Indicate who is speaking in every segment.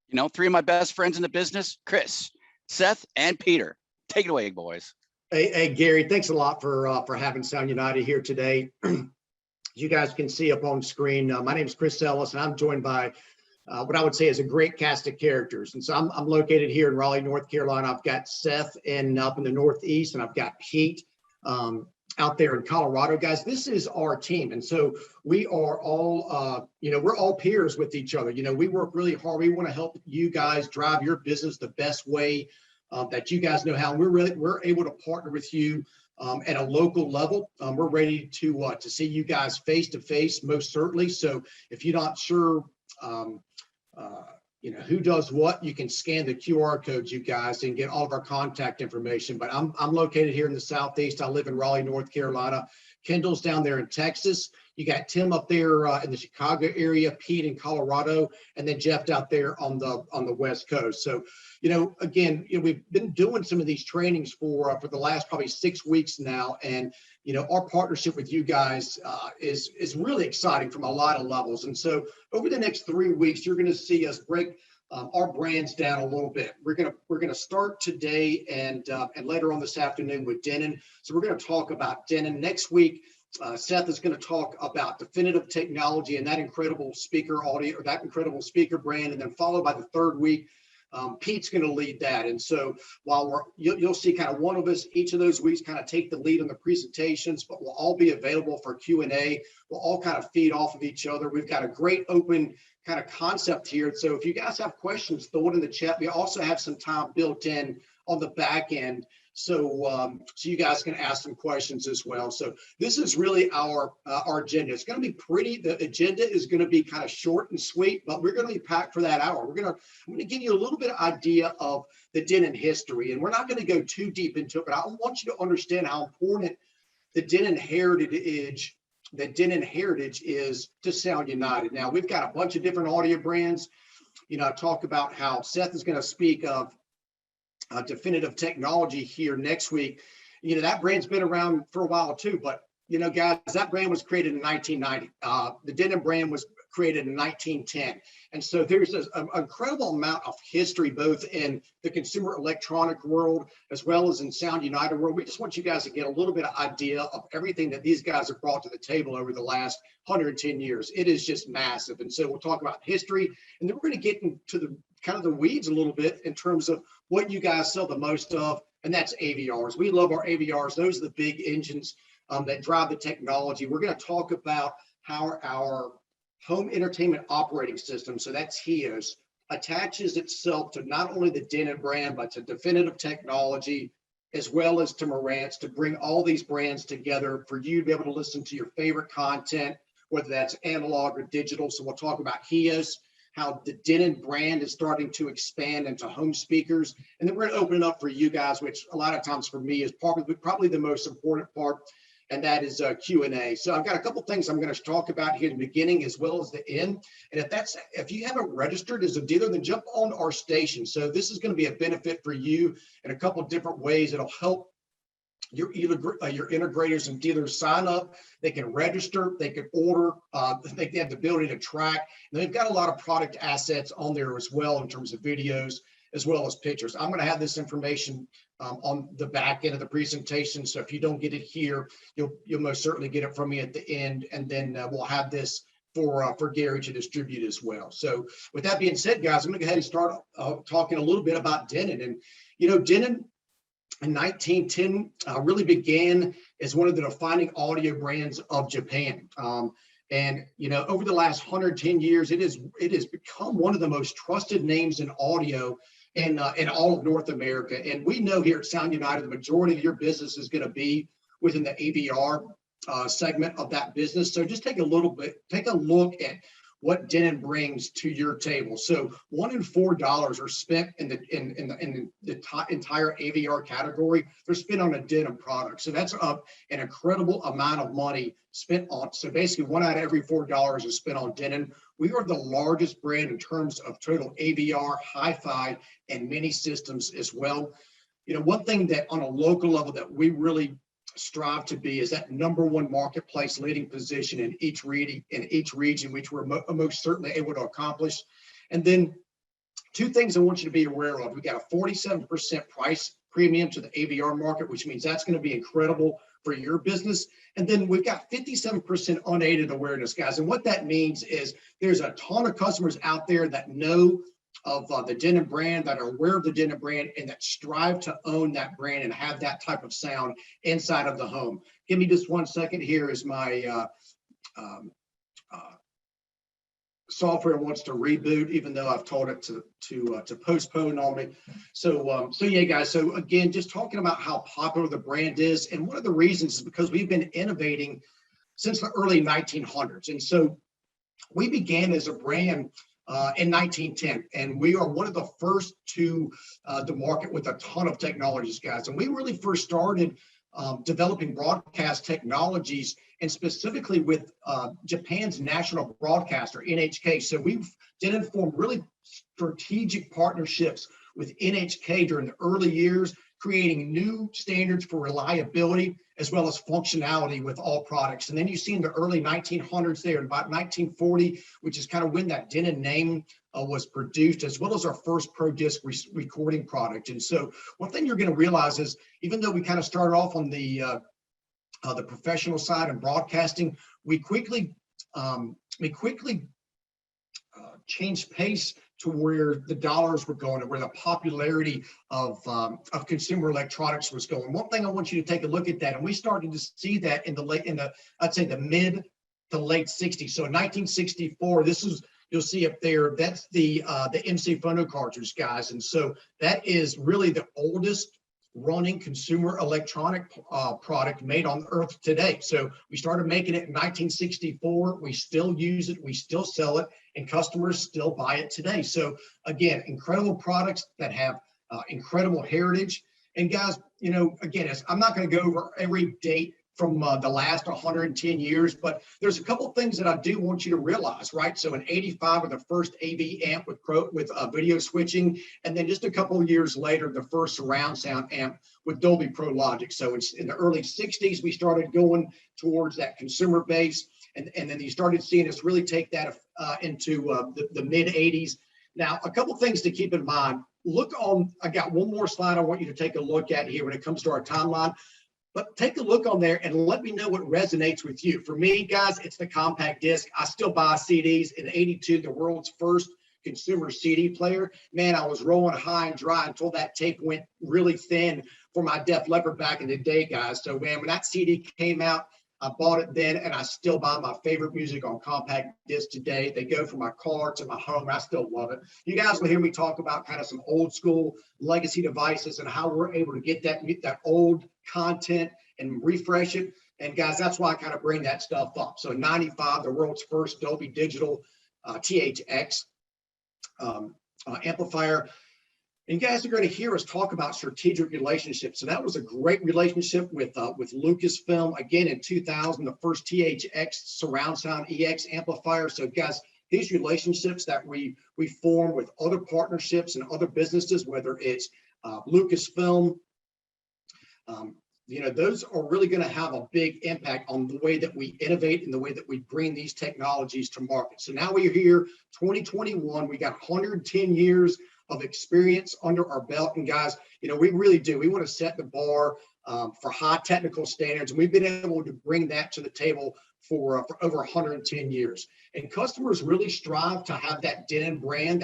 Speaker 1: You know, three of my best friends in the business, Chris, Seth, and Peter. Take it away, boys.
Speaker 2: Hey, Gary, thanks a lot for having Sound United here today. You guys can see up on screen, my name is Chris Ellis, and I'm joined by what I would say is a great cast of characters. And so I'm located here in Raleigh, North Carolina. I've got Seth up in the Northeast, and I've got Pete out there in Colorado. Guys, this is our team. And so we are all, we're all peers with each other. You know, we work really hard. We want to help you guys drive your business the best way that you guys know how. We're able to partner with you at a local level. We're ready to see you guys face to face, most certainly. So if you're not sure, who does what, you can scan the QR codes, you guys, and get all of our contact information. But I'm located here in the Southeast. I live in Raleigh, North Carolina. Kendall's down there in Texas. You got Tim up there in the Chicago area, Pete in Colorado, and then Jeff out there on the West Coast. So, again, we've been doing some of these trainings for the last probably 6 weeks now, and our partnership with you guys is really exciting from a lot of levels. And so, over the next 3 weeks, you're going to see us break our brands down a little bit. We're gonna start today and later on this afternoon with Denon. So we're going to talk about Denon next week. Seth is going to talk about Definitive Technology and that incredible speaker audio, or that incredible speaker brand, and then followed by the third week, Pete's going to lead that. And so while you'll see kind of one of us each of those weeks kind of take the lead on the presentations, but we'll all be available for Q&A. We'll all kind of feed off of each other. We've got a great open kind of concept here. So if you guys have questions, throw it in the chat. We also have some time built in on the back end, so you guys can ask some questions as well. So this is really our agenda. It's going to be the agenda is going to be kind of short and sweet, but we're going to be packed for that hour. I'm going to give you a little bit of idea of the Denon history, and we're not going to go too deep into it, but I want you to understand how important the Denon heritage is to Sound United. Now, we've got a bunch of different audio brands. I talk about how Seth is going to speak of Definitive Technology here next week. That brand's been around for a while too, but guys, that brand was created in 1990. The Denon brand was created in 1910. And so there's an incredible amount of history, both in the consumer electronic world, as well as in Sound United world. We just want you guys to get a little bit of idea of everything that these guys have brought to the table over the last 110 years. It is just massive. And so we'll talk about history, and then we're going to get into the kind of the weeds a little bit in terms of what you guys sell the most of, and that's AVRs. We love our AVRs. Those are the big engines that drive the technology. We're going to talk about how our home entertainment operating system, so that's HEOS, attaches itself to not only the Denon brand, but to Definitive Technology, as well as to Marantz, to bring all these brands together for you to be able to listen to your favorite content, whether that's analog or digital. So we'll talk about HEOS, how the Denon brand is starting to expand into home speakers. And then we're going to open it up for you guys, which a lot of times for me is probably the most important part, and that is Q&A. So I've got a couple things I'm going to talk about here in the beginning as well as the end. And if you haven't registered as a dealer, then jump on our station. So this is going to be a benefit for you in a couple of different ways. It'll help your integrators and dealers sign up. They can register, they can order, they have the ability to track. And they've got a lot of product assets on there as well in terms of videos as well as pictures. I'm going to have this information on the back end of the presentation. So if you don't get it here, you'll most certainly get it from me at the end, and then we'll have this for Gary to distribute as well. So with that being said, guys, I'm going to go ahead and start talking a little bit about Denon. And Denon in 1910 really began as one of the defining audio brands of Japan. And over the last 110 years, it has become one of the most trusted names in audio in all of North America. And we know here at Sound United, the majority of your business is going to be within the AVR segment of that business. So just take a look at what Denon brings to your table. So $1 in $4 are spent in the entire AVR category. They're spent on a Denon product. So that's an incredible amount of money spent on. So basically, 1 out of every $4 is spent on Denon. We are the largest brand in terms of total AVR, hi-fi, and mini systems as well. One thing that on a local level that we really strive to be is that #1 marketplace leading position in each region, which we're most certainly able to accomplish. And then two things I want you to be aware of. We got a 47% price premium to the AVR market, which means that's going to be incredible for your business. And then we've got 57% unaided awareness, guys. And what that means is there's a ton of customers out there that know of the Denon brand, that are aware of the Denon brand, and that strive to own that brand and have that type of sound inside of the home. Give me just 1 second. Here is my software wants to reboot, even though I've told it to postpone on me. So yeah, guys. So again, just talking about how popular the brand is, and one of the reasons is because we've been innovating since the early 1900s, and so we began as a brand in 1910, and we are one of the first to market with a ton of technologies, guys. And we really first started developing broadcast technologies, and specifically with Japan's national broadcaster, NHK. So we've did form really strategic partnerships with NHK during the early years, creating new standards for reliability as well as functionality with all products. And then you see in the early 1900s there, about 1940, which is kind of when that Denon name was produced, as well as our first Pro Disc recording product. And so one thing you're going to realize is, even though we kind of started off on the professional side and broadcasting, we quickly changed pace to where the dollars were going and where the popularity of consumer electronics was going. One thing I want you to take a look at that, and we started to see that I'd say the mid to late 60s. So in 1964, this is, you'll see up there, that's the MC phono cartridge, guys. And so that is really the oldest running consumer electronic product made on earth today. So we started making it in 1964. We still use it, we still sell it, and customers still buy it today. So again, incredible products that have incredible heritage. And guys, you know, again, I'm not going to go over every date from the last 110 years, but there's a couple things that I do want you to realize, right? So in 85, with the first AV amp with video switching, and then just a couple of years later, the first surround sound amp with Dolby Pro Logic. So it's in the early 60s, we started going towards that consumer base, and then you started seeing us really take that into the mid 80s. Now, a couple things to keep in mind. I got one more slide I want you to take a look at here when it comes to our timeline. But take a look on there and let me know what resonates with you. For me, guys, it's the compact disc. I still buy CDs. In '82, the world's first consumer CD player. Man, I was rolling high and dry until that tape went really thin for my Def Leppard back in the day, guys. So, man, when that CD came out, I bought it then, and I still buy my favorite music on compact disc today. They go from my car to my home. I still love it. You guys will hear me talk about kind of some old school legacy devices and how we're able to get that old content and refresh it. And guys, that's why I kind of bring that stuff up. So in '95, the world's first Dolby Digital THX amplifier. And guys are going to hear us talk about strategic relationships. So that was a great relationship with Lucasfilm. Again, in 2000, the first THX surround sound EX amplifier. So guys, these relationships that we form with other partnerships and other businesses, whether it's Lucasfilm, you know, those are really going to have a big impact on the way that we innovate and the way that we bring these technologies to market. So now we're here, 2021, we got 110 years of experience under our belt. And guys, you know, we really do. We want to set the bar for high technical standards. And we've been able to bring that to the table for over 110 years. And customers really strive to have that Denon brand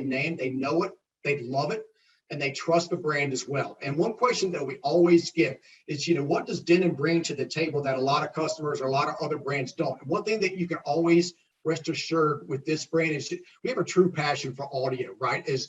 Speaker 2: name. They know it, they love it, and they trust the brand as well. And one question that we always get is, you know, what does Denon bring to the table that a lot of customers or a lot of other brands don't? And one thing that you can always rest assured with this brand is we have a true passion for audio, right? As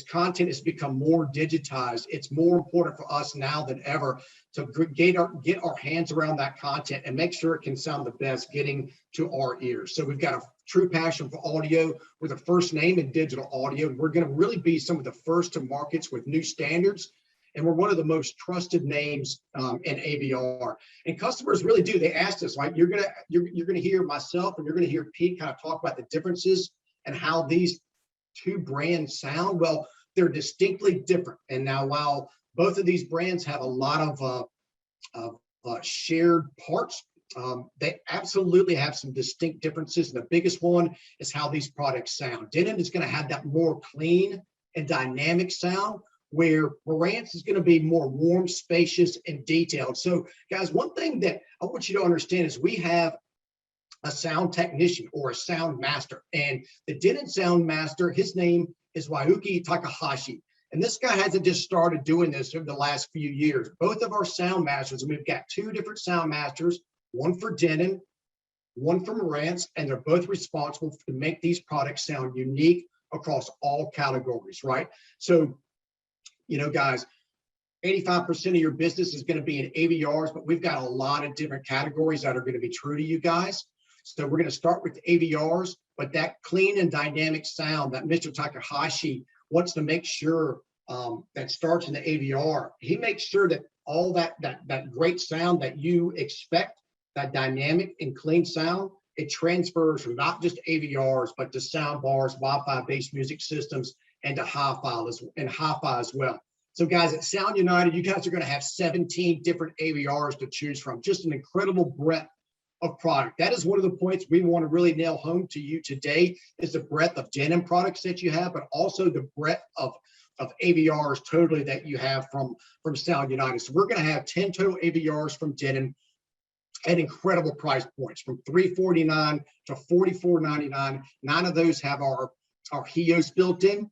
Speaker 2: content has become more digitized, it's more important for us now than ever to get our hands around that content and make sure it can sound the best getting to our ears. So we've got a true passion for audio. We're the first name in digital audio. We're going to really be some of the first to markets with new standards. And we're one of the most trusted names in AVR. And customers really do. They asked us, like, you're gonna hear myself and you're gonna hear Pete kind of talk about the differences and how these two brands sound. Well, they're distinctly different. And now, while both of these brands have a lot of shared parts, They absolutely have some distinct differences. And the biggest one is how these products sound. Denon is going to have that more clean and dynamic sound, where Marantz is going to be more warm, spacious, and detailed. So, guys, one thing that I want you to understand is we have a sound technician or a sound master. And the Denon sound master, his name is Wayuki Takahashi. And this guy hasn't just started doing this over the last few years. Both of our sound masters, and we've got two different sound masters, one for Denon, one for Marantz, and they're both responsible to make these products sound unique across all categories, right? So, you know, guys, 85% of your business is going to be in AVRs, but we've got a lot of different categories that are going to be true to you guys. So we're going to start with the AVRs, but that clean and dynamic sound that Mr. Takahashi wants to make sure that starts in the AVR. He makes sure that all that great sound that you expect, that dynamic and clean sound, it transfers from not just AVRs, but to sound bars, Wi-Fi based music systems, and to hi-fi as well. So guys, at Sound United, you guys are going to have 17 different AVRs to choose from. Just an incredible breadth of product. That is one of the points we want to really nail home to you today, is the breadth of Denon products that you have, but also the breadth of AVRs totally that you have from Sound United. So we're going to have 10 total AVRs from Denon at incredible price points, from $349 to $44.99. 9 of those have our HEOS built in,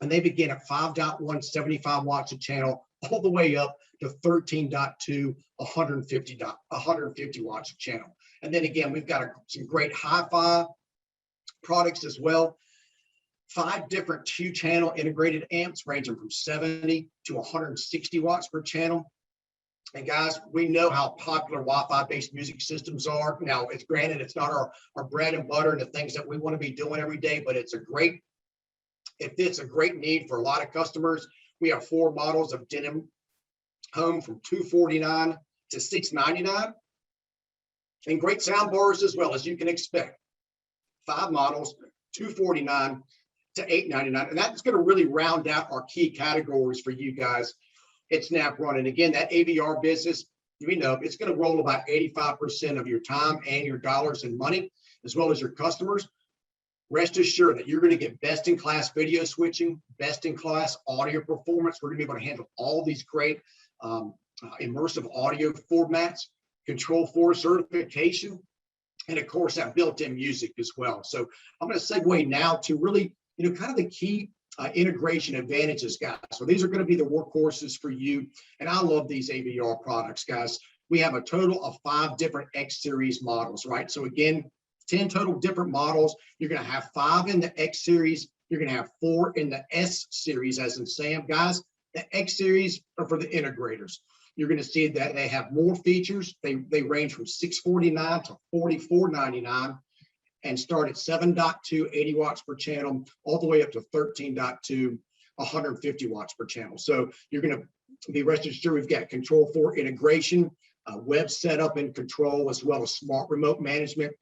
Speaker 2: and they begin at 5.1, 75 watts a channel, all the way up to 13.2, 150 watts a channel. And then again, we've got some great hi-fi products as well. 5 different 2-channel integrated amps ranging from 70 to 160 watts per channel. And guys, we know how popular Wi-Fi based music systems are. Now, it's granted, it's not our bread and butter and the things that we want to be doing every day, but it fits a great need for a lot of customers. We have 4 models of Denon Home from $249 to $699, and great sound bars as well, as you can expect. 5 models, $249 to $899, and that's going to really round out our key categories for you guys at Snap Run. And again, that AVR business, we know it's going to roll about 85% of your time and your dollars and money, as well as your customers. Rest assured that you're going to get best-in-class video switching, best-in-class audio performance. We're going to be able to handle all these great immersive audio formats, Control 4 certification, and of course, that built-in music as well. So I'm going to segue now to really, kind of the key integration advantages, guys. So these are going to be the workhorses for you. And I love these AVR products, guys. We have a total of 5 different X series models, right? So again, 10 total different models. You're going to have 5 in the X series. You're going to have 4 in the S series, as in Sam. Guys, the X series are for the integrators. You're going to see that they have more features. They range from $649 to $44.99 and start at 7.2, 80 watts per channel, all the way up to 13.2, 150 watts per channel. So you're going to be rest assured we've got Control 4 integration, web setup and control, as well as smart remote management,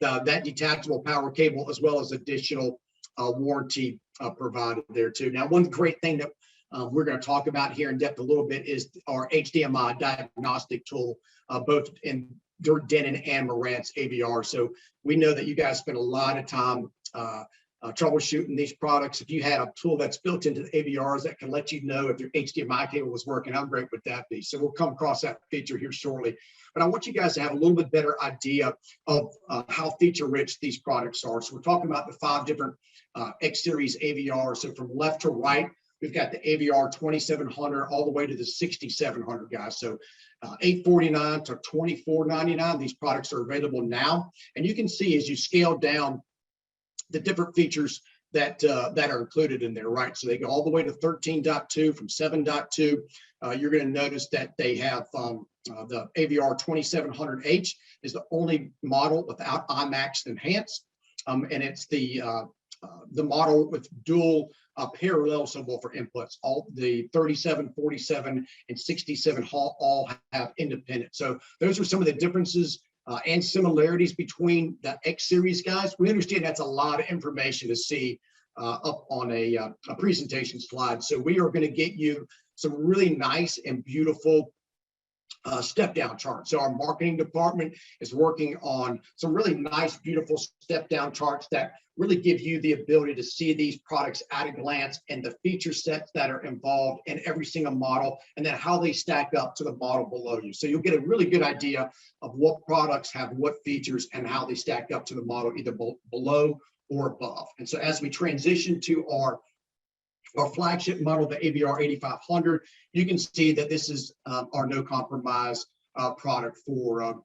Speaker 2: that detachable power cable, as well as additional warranty provided there too. Now, one great thing that we're going to talk about here in depth a little bit is our HDMI diagnostic tool, both in Denon and Marantz AVR. So we know that you guys spend a lot of time troubleshooting these products. If you had a tool that's built into the AVRs that can let you know if your HDMI cable was working, how great would that be? So we'll come across that feature here shortly. But I want you guys to have a little bit better idea of how feature-rich these products are. So we're talking about the 5 different X-Series AVRs. So from left to right, we've got the AVR 2700 all the way to the 6700, guys. So $849 to $24.99. These products are available now. And you can see as you scale down the different features that are included in there, right? So they go all the way to 13.2 from 7.2. You're going to notice that they have the AVR 2700H is the only model without IMAX Enhance, and it's the model with dual parallel symbol for inputs. All the 37, 47, and 67 all have independent. So those are some of the differences and similarities between the X series, guys. We understand that's a lot of information to see up on a presentation slide. So we are going to get you some really nice and beautiful step down charts. So our marketing department is working on some really nice, beautiful step down charts that really give you the ability to see these products at a glance and the feature sets that are involved in every single model, and then how they stack up to the model below you. So you'll get a really good idea of what products have what features and how they stack up to the model, either below or above. And so as we transition to our flagship model, the AVR 8500, you can see that this is our no compromise product for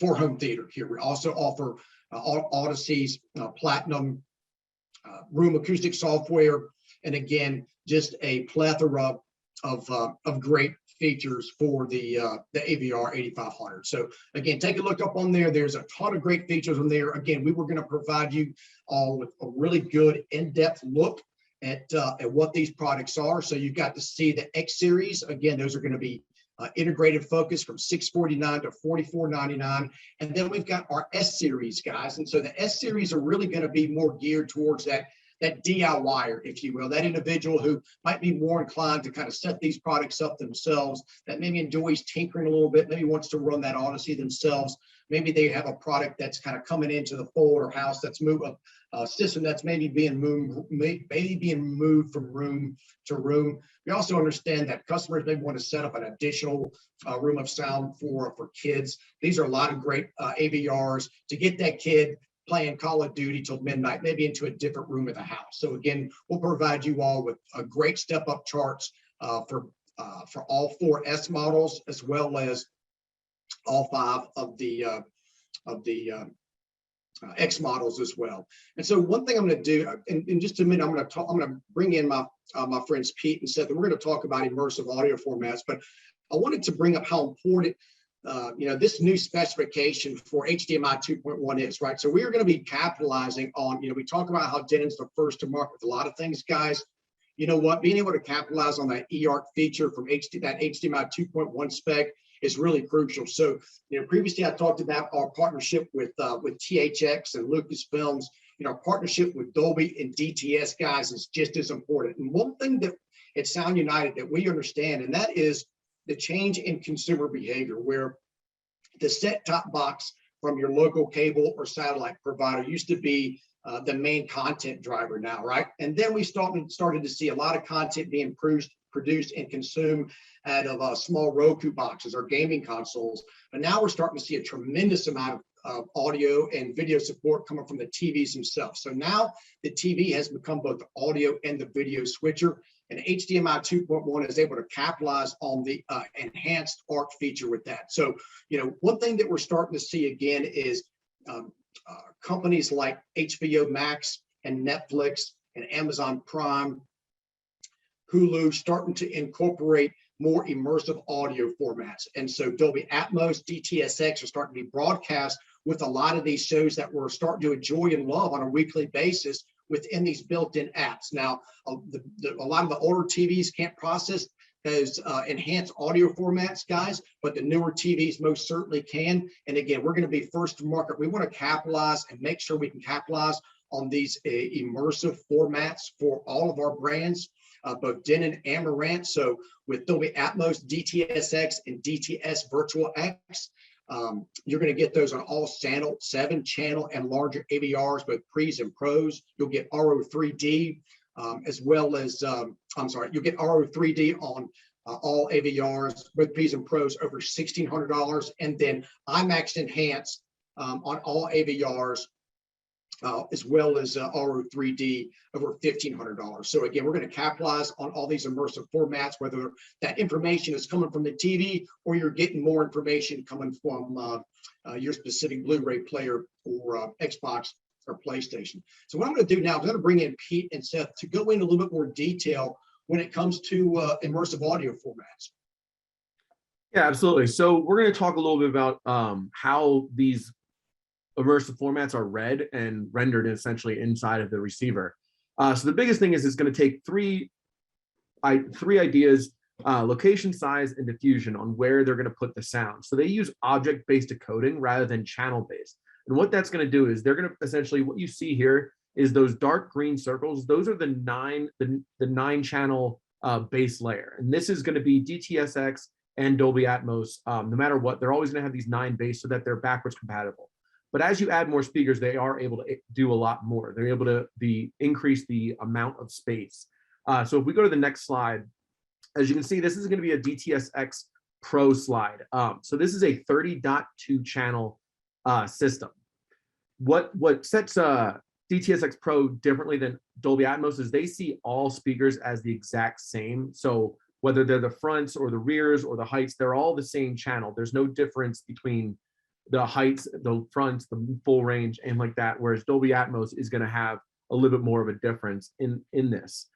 Speaker 2: home theater. Here we also offer Odyssey's Platinum room acoustic software, and again, just a plethora of great features for the AVR 8500. So again, take a look up on there. There's a ton of great features on there. Again, we were going to provide you all with a really good in-depth look at what these products are. So you've got to see the X series. Again, those are going to be integrated focus from $649 to $44.99. And then we've got our S series, guys. And so the S series are really going to be more geared towards that DIYer, if you will, that individual who might be more inclined to kind of set these products up themselves, that maybe enjoys tinkering a little bit, maybe wants to run that Odyssey themselves. Maybe they have a product that's kind of coming into the fold or house that's a system that's maybe being moved from room to room. We also understand that customers maybe want to set up an additional room of sound for kids. These are a lot of great AVRs to get that kid playing Call of Duty till midnight, maybe into a different room of the house. So again, we'll provide you all with a great step-up charts for all 4 S models, as well as all 5 of the X models as well. And so one thing I'm going to do in just a minute, I'm going to bring in my friends Pete and Seth, and we're going to talk about immersive audio formats. But I wanted to bring up how important this new specification for HDMI 2.1 is, right? So we are going to be capitalizing on, we talk about how Denon's the first to market with a lot of things, guys. You know what? Being able to capitalize on that eARC feature from that HDMI 2.1 spec is really crucial. So, previously I talked about our partnership with THX and Lucasfilms. Our partnership with Dolby and DTS, guys, is just as important. And one thing that at Sound United that we understand, and that is the change in consumer behavior, where the set-top box from your local cable or satellite provider used to be the main content driver now, right? And then we started to see a lot of content being produced and consumed out of small Roku boxes or gaming consoles. But now we're starting to see a tremendous amount of audio and video support coming from the TVs themselves. So now the TV has become both the audio and the video switcher, and HDMI 2.1 is able to capitalize on the enhanced ARC feature with that. So, one thing that we're starting to see again is companies like HBO Max and Netflix and Amazon Prime, Hulu, starting to incorporate more immersive audio formats. And so Dolby Atmos, DTSX are starting to be broadcast with a lot of these shows that we're starting to enjoy and love on a weekly basis within these built-in apps. Now, a lot of the older TVs can't process those enhanced audio formats, guys, but the newer TVs most certainly can. And again, we're going to be first to market. We want to capitalize and make sure we can capitalize on these immersive formats for all of our brands, both Denon and Marantz. So with Dolby Atmos, DTSX, and DTS Virtual X, you're going to get those on all 7-channel and larger AVRs, both Pres and Pros. You'll get RO 3D, as well as, you'll get RO 3D on all AVRs, both Pres and Pros, over $1,600, and then IMAX Enhanced on all AVRs, as well as RO 3D over $1,500. So again, we're going to capitalize on all these immersive formats, whether that information is coming from the TV or you're getting more information coming from your specific Blu-ray player or Xbox or PlayStation. So what I'm going to do now, I'm going to bring in Pete and Seth to go into a little bit more detail when it comes to immersive audio formats.
Speaker 3: Yeah, absolutely. So we're going to talk a little bit about how these immersive formats are read and rendered essentially inside of the receiver. So the biggest thing is it's going to take three ideas, location, size, and diffusion on where they're going to put the sound. So they use object-based decoding rather than channel-based. And what that's going to do is they're going to essentially, what you see here is those dark green circles. Those are the nine channel base layer. And this is going to be DTSX and Dolby Atmos, no matter what, they're always going to have these 9 bass so that they're backwards compatible. But as you add more speakers, they are able to do a lot more. They're able to increase the amount of space. So if we go to the next slide, as you can see, this is going to be a DTS:X Pro slide. So this is a 30.2 channel system. What sets DTS:X Pro differently than Dolby Atmos is they see all speakers as the exact same. So whether they're the fronts or the rears or the heights, they're all the same channel. There's no difference between the heights, the fronts, the full range, and like that. Whereas Dolby Atmos is going to have a little bit more of a difference in this.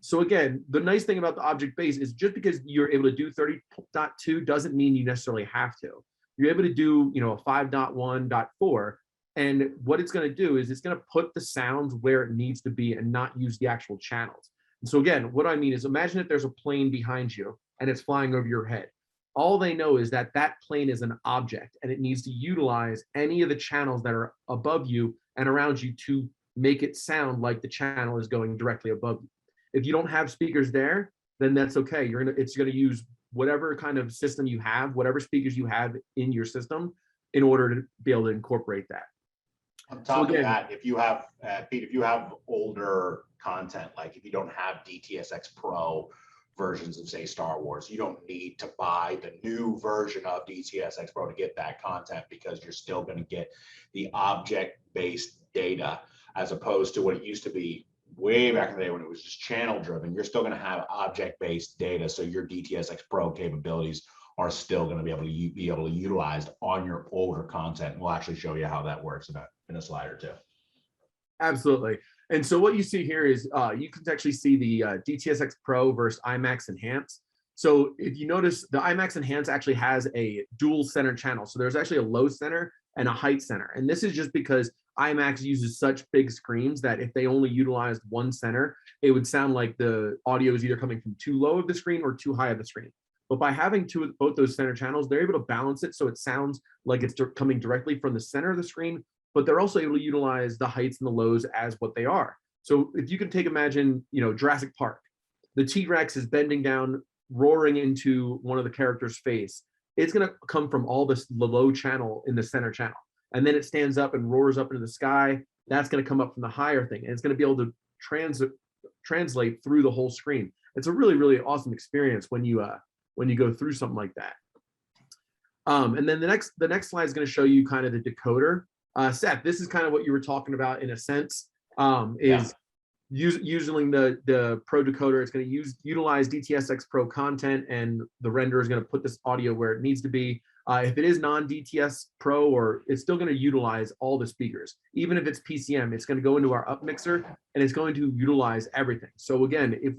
Speaker 3: So again, the nice thing about the object base is just because you're able to do 30.2 doesn't mean you necessarily have to. You're able to do, you know, a 5.1.4, and what it's going to do is it's going to put the sounds where it needs to be and not use the actual channels. And so again, what I mean is imagine if there's a plane behind you and it's flying over your head. All they know is that that plane is an object and it needs to utilize any of the channels that are above you and around you to make it sound like the channel is going directly above you. If you don't have speakers there, then that's okay. It's gonna use whatever kind of system you have, whatever speakers you have in your system in order to be able to incorporate that.
Speaker 4: On top of that, if you have, Pete, if you have older content, like if you don't have DTS:X Pro versions of, say, Star Wars, you don't need to buy the new version of DTS:X Pro to get that content, because you're still going to get the object-based data as opposed to what it used to be way back in the day when it was just channel driven. You're still going to have object-based data, so your DTS:X Pro capabilities are still going to be able to utilize on your older content. We'll actually show you how that works in a slide or two.
Speaker 3: Absolutely. And so what you see here is you can actually see the DTS:X Pro versus IMAX Enhance. So if you notice, the IMAX Enhance actually has a dual center channel. So there's actually a low center and a height center. And this is just because IMAX uses such big screens that if they only utilized one center, it would sound like the audio is either coming from too low of the screen or too high of the screen. But by having both those center channels, they're able to balance it so it sounds like it's coming directly from the center of the screen, but they're also able to utilize the heights and the lows as what they are. So if you can imagine, you know, Jurassic Park, the T-Rex is bending down, roaring into one of the characters' face. It's going to come from all the low channel in the center channel. And then it stands up and roars up into the sky. That's going to come up from the higher thing. And it's going to be able to translate through the whole screen. It's a really, really awesome experience when you go through something like that. And then the next slide is going to show you kind of the decoder. Seth, this is kind of what you were talking about in a sense, using the Pro decoder. It's going to utilize DTS:X Pro content, and the renderer is going to put this audio where it needs to be. If it is non-DTS Pro, or it's still going to utilize all the speakers. Even if it's PCM, it's going to go into our up mixer and it's going to utilize everything. So again, if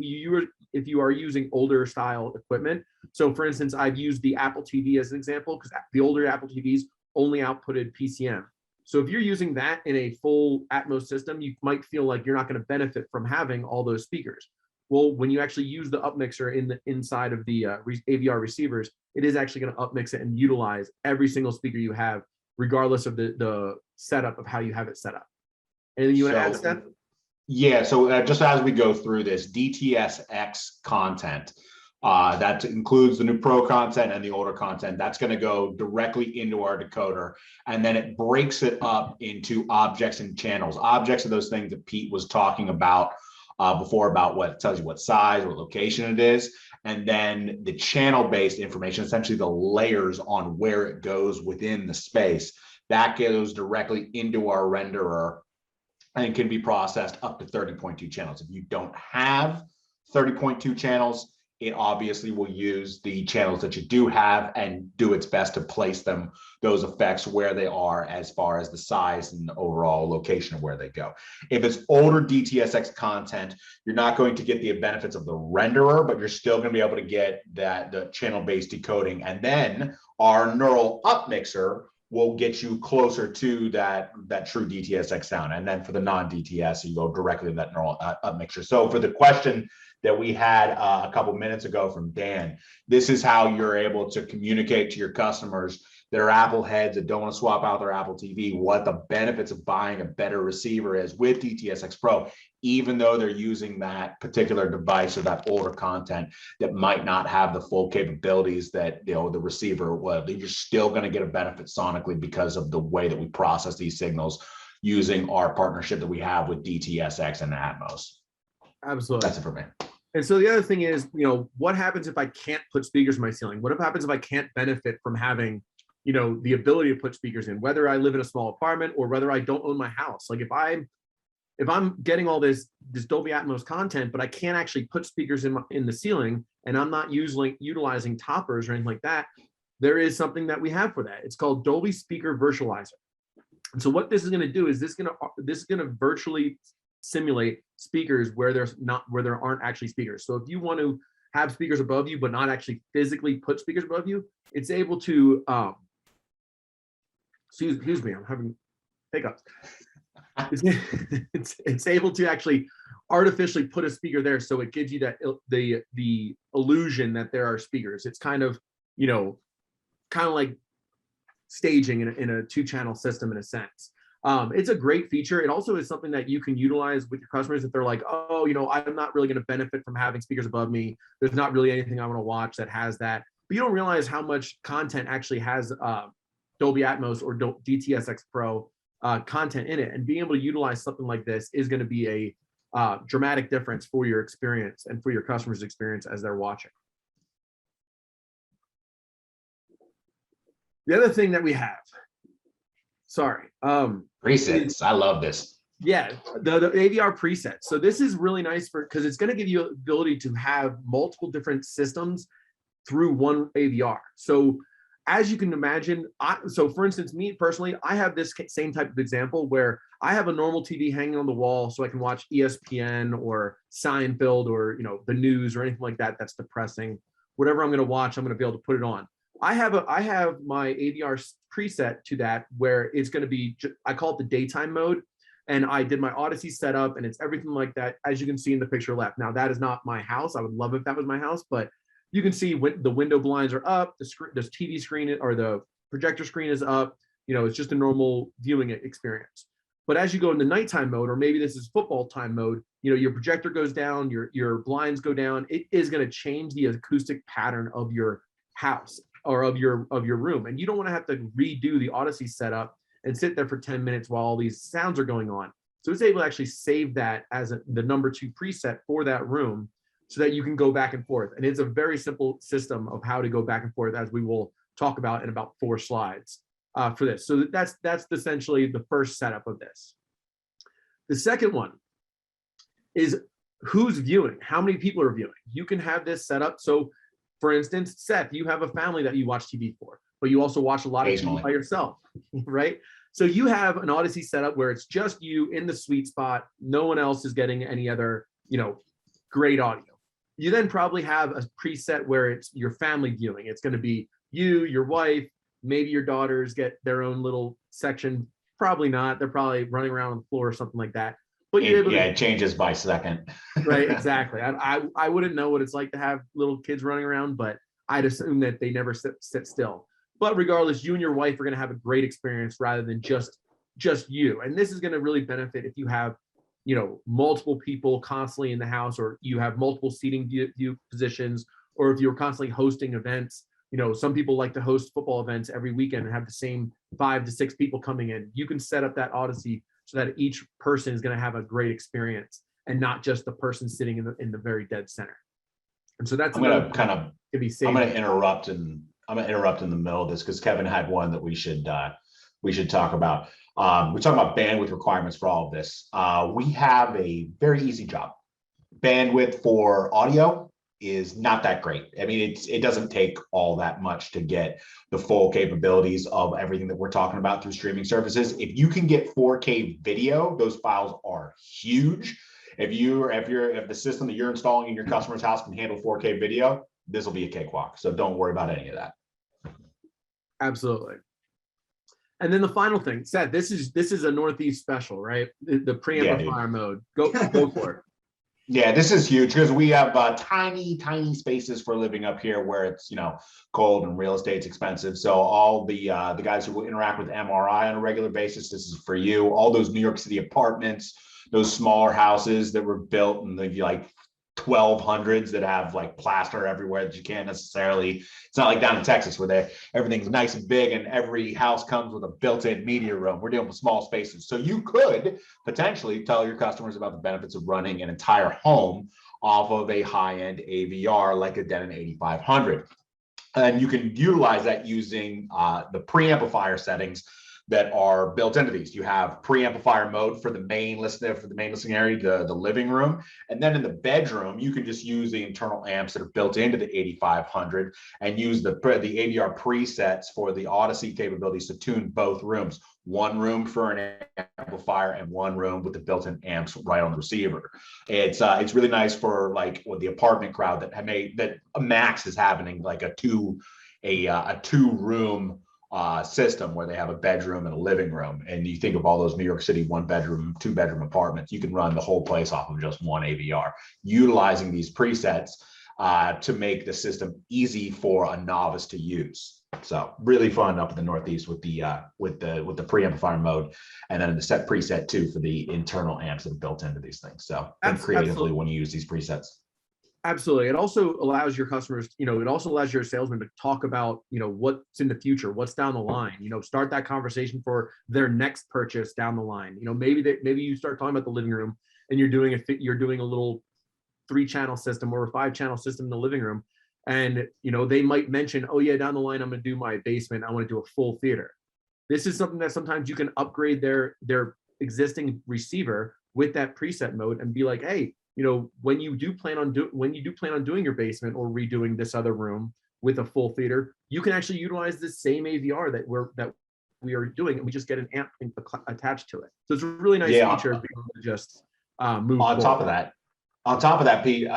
Speaker 3: you are using older style equipment, so for instance, I've used the Apple TV as an example because the older Apple TVs only outputted PCM. So if you're using that in a full Atmos system, you might feel like you're not going to benefit from having all those speakers. Well, when you actually use the upmixer inside of the AVR receivers, it is actually going to upmix it and utilize every single speaker you have, regardless of the setup of how you have it set up. Anything you want to add, Seth?
Speaker 4: Yeah, so just as we go through this, DTS:X content, that includes the new Pro content and the older content, that's going to go directly into our decoder, and then it breaks it up into objects and channels. Objects are those things that Pete was talking about before, about what tells you what size, what location it is, and then the channel-based information, essentially the layers on where it goes within the space, that goes directly into our renderer and can be processed up to 30.2 channels. If you don't have 30.2 channels, it obviously will use the channels that you do have and do its best to place those effects where they are as far as the size and the overall location of where they go. If it's older DTS:X content, you're not going to get the benefits of the renderer, but you're still going to be able to get the channel-based decoding. And then our neural upmixer will get you closer to that true DTS:X sound. And then for the non-DTS, you go directly to that neural upmixer. So for the question that we had a couple minutes ago from Dan, this is how you're able to communicate to your customers that are Apple heads that don't want to swap out their Apple TV, what the benefits of buying a better receiver is with DTSX Pro, even though they're using that particular device or that older content that might not have the full capabilities that the receiver would. You're still going to get a benefit sonically because of the way that we process these signals using our partnership that we have with DTSX and Atmos.
Speaker 3: Absolutely.
Speaker 4: That's it for me.
Speaker 3: And so the other thing is, what happens if I can't put speakers in my ceiling? What happens if I can't benefit from having, the ability to put speakers in, whether I live in a small apartment or whether I don't own my house? Like if I'm getting all this Dolby Atmos content, but I can't actually put speakers in the ceiling, and I'm not utilizing toppers or anything like that, there is something that we have for that. It's called Dolby Speaker Virtualizer. And so what this is going to do is this is going to virtually simulate speakers where there aren't actually speakers. So if you want to have speakers above you but not actually physically put speakers above you, it's able to excuse me, I'm having hiccups. It's able to actually artificially put a speaker there, so it gives you that the illusion that there are speakers. It's kind of like staging in a 2-channel system in a sense. It's a great feature. It also is something that you can utilize with your customers if they're like, oh, I'm not really going to benefit from having speakers above me. There's not really anything I want to watch that has that. But you don't realize how much content actually has Dolby Atmos or DTSX Pro content in it. And being able to utilize something like this is going to be a dramatic difference for your experience and for your customers' experience as they're watching. The other thing that we have,
Speaker 4: presets. I love this.
Speaker 3: Yeah, the AVR presets. So this is really nice because it's going to give you the ability to have multiple different systems through one AVR. So as you can imagine, so for instance, me personally, I have this same type of example where I have a normal TV hanging on the wall so I can watch ESPN or Seinfeld or the news or anything like that that's depressing. Whatever I'm going to watch, I'm going to be able to put it on. I have my AVR preset to that where it's going to be, I call it the daytime mode, and I did my Odyssey setup and it's everything like that, as you can see in the picture left. Now that is not my house. I would love if that was my house, but you can see the window blinds are up, the TV screen or the projector screen is up. It's just a normal viewing experience. But as you go into nighttime mode, or maybe this is football time mode, your projector goes down, your blinds go down. It is going to change the acoustic pattern of your house or of your room. And you don't want to have to redo the Odyssey setup and sit there for 10 minutes while all these sounds are going on. So it's able to actually save that as the number 2 preset for that room so that you can go back and forth. And it's a very simple system of how to go back and forth, as we will talk about in about 4 slides for this. So that's essentially the first setup of this. The second one is who's viewing, how many people are viewing. You can have this set up. So for instance, Seth, you have a family that you watch TV for, but you also watch a lot of TV by yourself, right? So you have an Odyssey setup where it's just you in the sweet spot. No one else is getting any other, great audio. You then probably have a preset where it's your family viewing. It's going to be you, your wife, maybe your daughters get their own little section. Probably not. They're probably running around on the floor or something like that. But
Speaker 4: it changes by second.
Speaker 3: Right, exactly. I wouldn't know what it's like to have little kids running around, but I'd assume that they never sit still. But regardless, you and your wife are going to have a great experience rather than just you. And this is going to really benefit if you have, multiple people constantly in the house, or you have multiple seating view positions, or if you're constantly hosting events. Some people like to host football events every weekend and have the same 5 to 6 people coming in. You can set up that Odyssey so that each person is going to have a great experience and not just the person sitting in the very dead center. And so that's
Speaker 4: I'm going to
Speaker 3: interrupt
Speaker 4: in the middle of this because Kevin had one that we should talk about. We talk about bandwidth requirements for all of this. We have a very easy job. Bandwidth for audio is not that great. I mean, it doesn't take all that much to get the full capabilities of everything that we're talking about through streaming services. If you can get 4K video, those files are huge. If the system that you're installing in your customer's house can handle 4K video, this will be a cakewalk. So don't worry about any of that.
Speaker 3: Absolutely. And then the final thing, Seth, this is a Northeast special, right? The preamplifier mode. Go for it.
Speaker 4: Yeah, this is huge because we have tiny spaces for living up here where it's, cold and real estate's expensive. So all the guys who will interact with MRI on a regular basis, this is for you. All those New York City apartments, those smaller houses that were built in the like 1200s that have like plaster everywhere that you can't necessarily. It's not like down in Texas where everything's nice and big and every house comes with a built-in media room. We're dealing with small spaces. So you could potentially tell your customers about the benefits of running an entire home off of a high-end AVR like a Denon 8500. And you can utilize that using the preamplifier settings that are built into these. You have preamplifier mode for the main listening area, the living room. And then in the bedroom, you can just use the internal amps that are built into the 8500 and use the AVR presets for the Odyssey capabilities to tune both rooms. One room for an amplifier and one room with the built-in amps right on the receiver. It's really nice for like with the apartment crowd that a max is happening like a two room system where they have a bedroom and a living room. And you think of all those New York City 1-bedroom, 2-bedroom apartments, you can run the whole place off of just one AVR, utilizing these presets to make the system easy for a novice to use. So really fun up in the Northeast with the preamplifier mode, and then the set preset too for the internal amps that are built into these things. So think creatively
Speaker 3: Absolutely.
Speaker 4: when you use these presets.
Speaker 3: Absolutely. It also allows your customers, it also allows your salesman to talk about, what's in the future, what's down the line, start that conversation for their next purchase down the line. Maybe you start talking about the living room and you're doing a little 3-channel system or a 5-channel system in the living room. And, they might mention, oh yeah, down the line, I'm going to do my basement. I want to do a full theater. This is something that sometimes you can upgrade their existing receiver with that preset mode and be like, hey, when you do plan on doing your basement or redoing this other room with a full theater, you can actually utilize the same AVR that we are doing, and we just get an amp attached to it. So it's a really nice feature of being able to just move
Speaker 4: on
Speaker 3: forward.
Speaker 4: Top of that, Pete,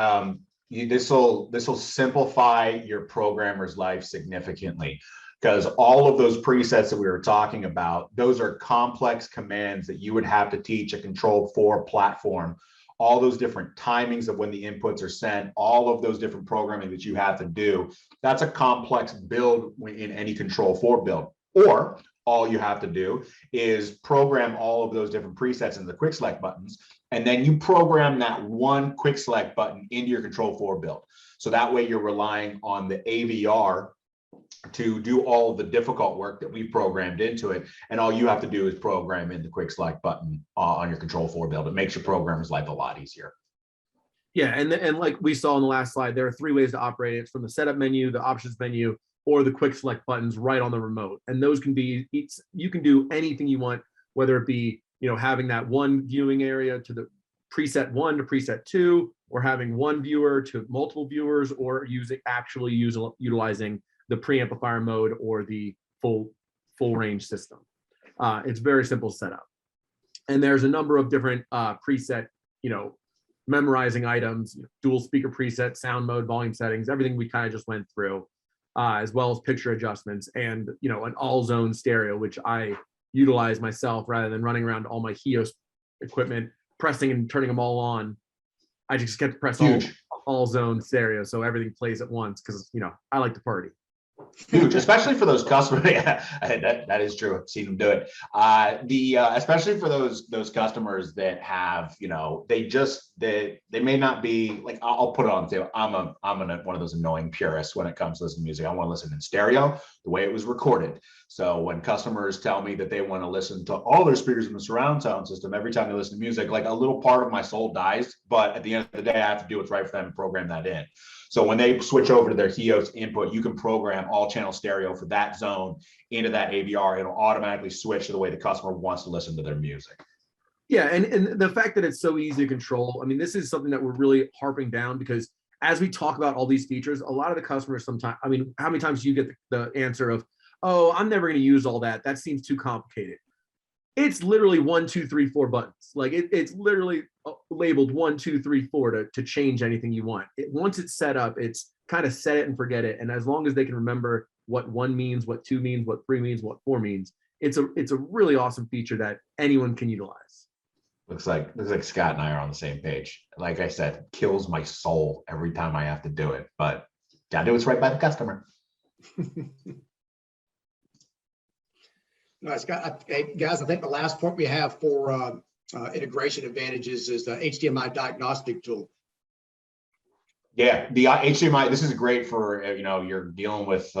Speaker 4: this will simplify your programmer's life significantly, because all of those presets that we were talking about, those are complex commands that you would have to teach a Control4 platform. All those different timings of when the inputs are sent, all of those different programming that you have to do. That's a complex build in any Control4 build. Or all you have to do is program all of those different presets in the quick select buttons, and then you program that one quick select button into your Control4 build. So that way you're relying on the AVR to do all of the difficult work that we programmed into it. And all you have to do is program in the quick select button on your Control4 build. It makes your programmer's life a lot easier.
Speaker 3: Yeah, and like we saw in the last slide, there are 3 ways to operate it: from the setup menu, the options menu, or the quick select buttons right on the remote. And those can be, you can do anything you want, whether it be, having that one viewing area to the preset 1 to preset 2, or having one viewer to multiple viewers, or utilizing the preamplifier mode or the full range system. It's very simple setup. And there's a number of different preset, memorizing items, dual speaker preset, sound mode, volume settings, everything we kind of just went through, as well as picture adjustments and, an all zone stereo, which I utilize myself rather than running around all my HEOS equipment, pressing and turning them all on. I just get to press all zone stereo, so everything plays at once, because I like to party.
Speaker 4: Huge, especially for those customers. Yeah, that is true. I've seen them do it. Especially for those customers that have, they may not be like, I'll put it on the table. I'm one of those annoying purists when it comes to listening to music. I want to listen in stereo the way it was recorded. So when customers tell me that they want to listen to all their speakers in the surround sound system every time they listen to music, like a little part of my soul dies. But at the end of the day, I have to do what's right for them and program that in. So when they switch over to their HEOS input, you can program all channel stereo for that zone into that AVR. It'll automatically switch to the way the customer wants to listen to their music.
Speaker 3: Yeah, and the fact that it's so easy to control, I mean, this is something that we're really harping down, because as we talk about all these features, a lot of the customers sometimes, I mean, how many times do you get the answer of, oh, I'm never going to use all that. That seems too complicated. It's literally 1, 2, 3, 4 buttons. Like it's literally labeled 1, 2, 3, 4 to change anything you want. Once it's set up, it's kind of set it and forget it. And as long as they can remember what 1 means, what 2 means, what 3 means, what 4 means, it's a really awesome feature that anyone can utilize.
Speaker 4: Looks like Scott and I are on the same page. Like I said, kills my soul every time I have to do it, but gotta do what's right by the customer.
Speaker 2: Nice, guys. I think the last point we have for integration advantages is the HDMI diagnostic tool.
Speaker 4: Yeah, the HDMI. This is great for you're dealing with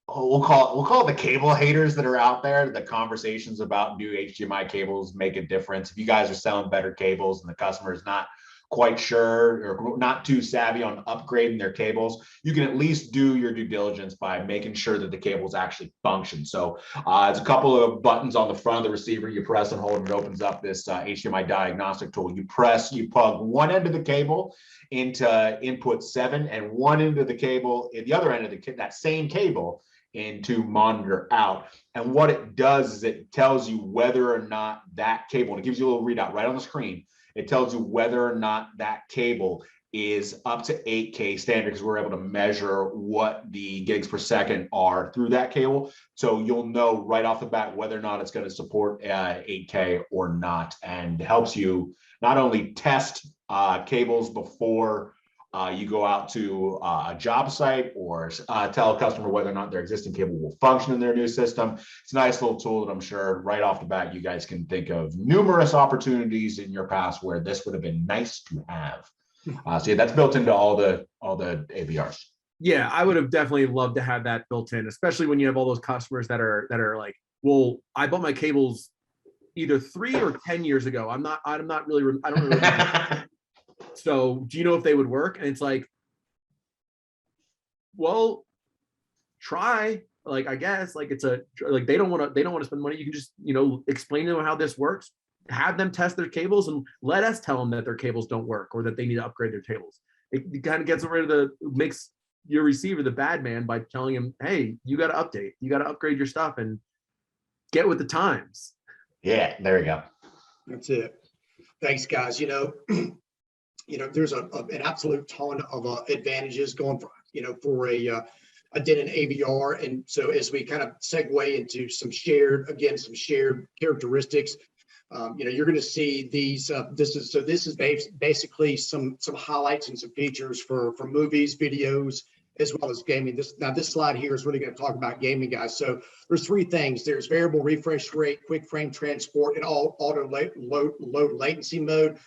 Speaker 4: we'll call it the cable haters that are out there. The conversations about do HDMI cables make a difference? If you guys are selling better cables and the customer is not quite sure or not too savvy on upgrading their cables, you can at least do your due diligence by making sure that the cables actually function. So it's a couple of buttons on the front of the receiver. You press and hold, and it opens up this HDMI diagnostic tool. You plug one end of the cable into input 7 and one end of the cable at the other end of that same cable into monitor out. And what it does is it tells you whether or not that cable, and it gives you a little readout right on the screen. It tells you whether or not that cable is up to 8K standard, because we're able to measure what the gigs per second are through that cable. So you'll know right off the bat whether or not it's going to support 8K or not, and helps you not only test cables before you go out to a job site or tell a customer whether or not their existing cable will function in their new system. It's a nice little tool that I'm sure right off the bat you guys can think of numerous opportunities in your past where this would have been nice to have. So yeah, that's built into all the AVRs.
Speaker 3: Yeah, I would have definitely loved to have that built in, especially when you have all those customers that are like, well, I bought my cables either 3 or 10 years ago. I don't really remember. So do you know if they would work? And it's like, well, try. Like, I guess, like, it's like they don't want to spend money. You can just, explain to them how this works, have them test their cables, and let us tell them that their cables don't work or that they need to upgrade their cables. It kind of gets rid of makes your receiver the bad man by telling him, hey, you got to update, you got to upgrade your stuff and get with the times. Yeah,
Speaker 4: there you go.
Speaker 2: That's it. Thanks, guys. There's an absolute ton of advantages going for a Denon AVR. And so as we kind of segue into some shared characteristics, you're going to see these. This is basically some highlights and some features for movies, videos, as well as gaming. This slide here is really going to talk about gaming, guys. So there's 3 things. There's variable refresh rate, quick frame transport, and auto low latency mode.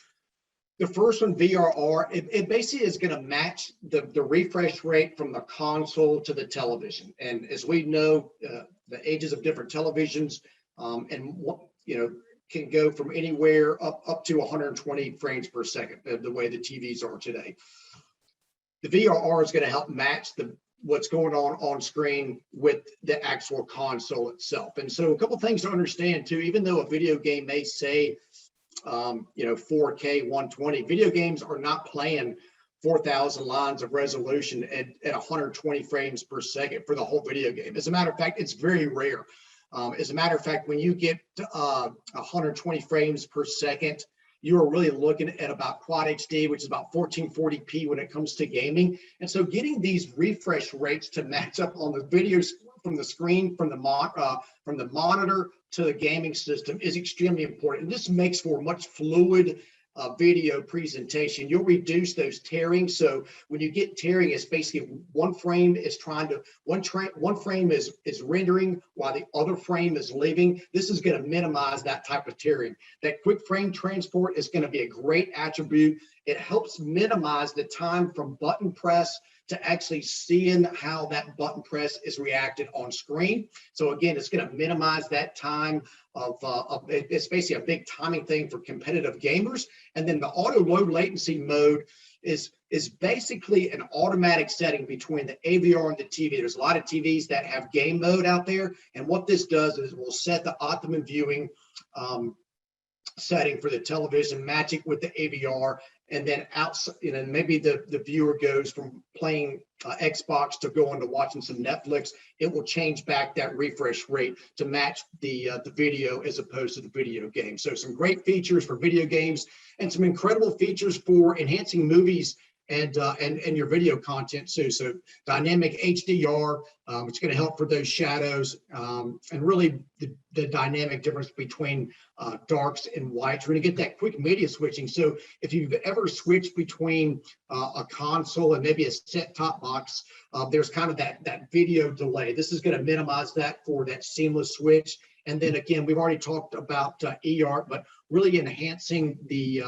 Speaker 2: The first one, VRR, it basically is going to match the refresh rate from the console to the television. And as we know, the ages of different televisions can go from anywhere up to 120 frames per second, the way the TVs are today. The VRR is going to help match what's going on screen with the actual console itself. And so a couple things to understand too, even though a video game may say 4K 120, video games are not playing 4,000 lines of resolution at 120 frames per second for the whole video game. As a matter of fact, it's very rare. As a matter of fact, when you get 120 frames per second, you are really looking at about Quad HD, which is about 1440p when it comes to gaming. And so getting these refresh rates to match up on the videos from the screen, from the monitor to the gaming system is extremely important. And this makes for a much fluid video presentation. You'll reduce those tearing. So when you get tearing, it's basically one frame is one frame is rendering while the other frame is leaving. This is going to minimize that type of tearing. That quick frame transport is going to be a great attribute. It helps minimize the time from button press to actually seeing how that button press is reacted on screen. So again, it's going to minimize that time it's basically a big timing thing for competitive gamers. And then the auto low latency mode is basically an automatic setting between the AVR and the TV. There's a lot of TVs that have game mode out there. And what this does is we'll set the optimum viewing setting for the television, match it with the AVR, and then outside, maybe the viewer goes from playing Xbox to going to watching some Netflix. It will change back that refresh rate to match the video as opposed to the video game. So some great features for video games and some incredible features for enhancing movies and your video content too. So dynamic HDR, it's going to help for those shadows, and really the dynamic difference between darks and whites. We're going to get that quick media switching. So if you've ever switched between a console and maybe a set-top box, there's kind of that video delay. This is going to minimize that for that seamless switch. And then again, we've already talked about eART, but really enhancing the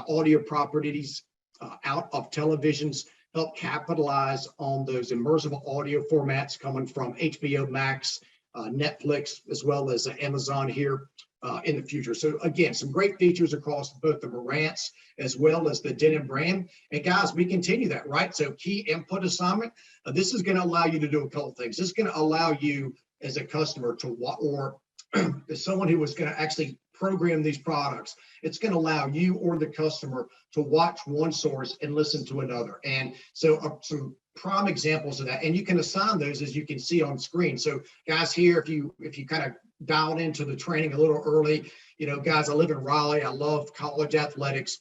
Speaker 2: audio properties out of televisions, help capitalize on those immersive audio formats coming from HBO Max, Netflix, as well as Amazon here in the future. So again, some great features across both the Marantz as well as the Denon brand. And guys, we continue that, right? So key input assignment. This is going to allow you to do a couple things. This is going to allow you as a customer to, or as someone who was going to actually program these products, it's going to allow you or the customer to watch one source and listen to another. And so some prime examples of that, and you can assign those as you can see on screen. So guys, here, if you kind of dialed into the training a little early, guys, I live in Raleigh. I love college athletics.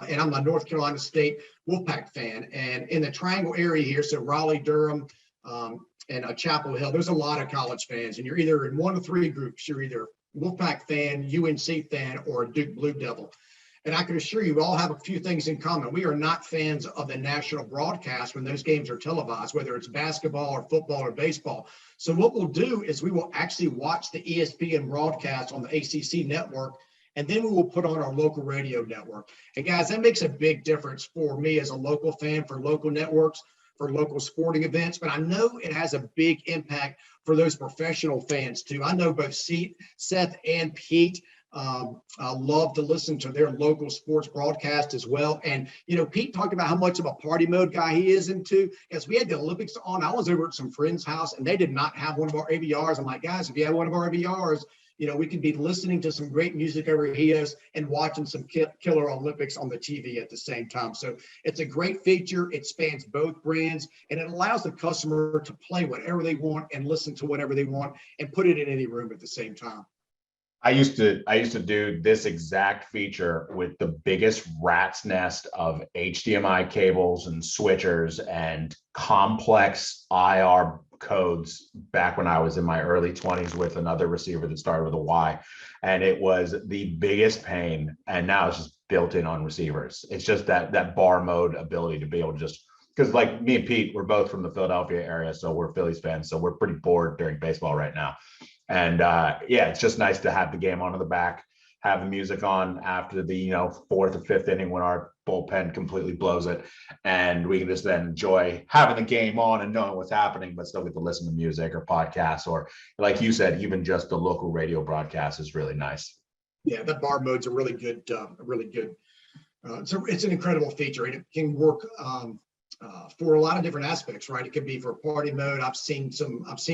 Speaker 2: And I'm a North Carolina State Wolfpack fan. And in the Triangle area here, so Raleigh, Durham, and Chapel Hill, there's a lot of college fans, and you're either in one of three groups. You're either Wolfpack fan, UNC fan, or a Duke Blue Devil. And I can assure you, we all have a few things in common. We are not fans of the national broadcast when those games are televised, whether it's basketball or football or baseball. So what we'll do is we will actually watch the ESPN broadcast on the ACC network, and then we will put on our local radio network. And guys, that makes a big difference for me as a local fan, for local networks, for local sporting events, but I know it has a big impact for those professional fans too. I know both Seth and Pete love to listen to their local sports broadcast as well. And, Pete talked about how much of a party mode guy he is into. As we had the Olympics on, I was over at some friend's house and they did not have one of our AVRs. I'm like, guys, if you had one of our AVRs, we could be listening to some great music over here and watching some killer Olympics on the TV at the same time. So it's a great feature. It spans both brands, and it allows the customer to play whatever they want and listen to whatever they want and put it in any room at the same time.
Speaker 4: I used to do this exact feature with the biggest rat's nest of HDMI cables and switchers and complex IR codes back when I was in my early 20s with another receiver that started with a Y, and it was the biggest pain. And now it's just built in on receivers. It's just that bar mode ability to be able to just, because like me and Pete, we're both from the Philadelphia area, so we're Phillies fans, so we're pretty bored during baseball right now. And it's just nice to have the game on in the back, have the music on after the fourth or fifth inning when our bullpen completely blows it, and we can just then enjoy having the game on and knowing what's happening, but still get to listen to music or podcasts, or like you said, even just the local radio broadcast is really nice.
Speaker 2: Yeah, that bar mode's a really good. It's an incredible feature, and it can work for a lot of different aspects, right? It could be for party mode. I've seen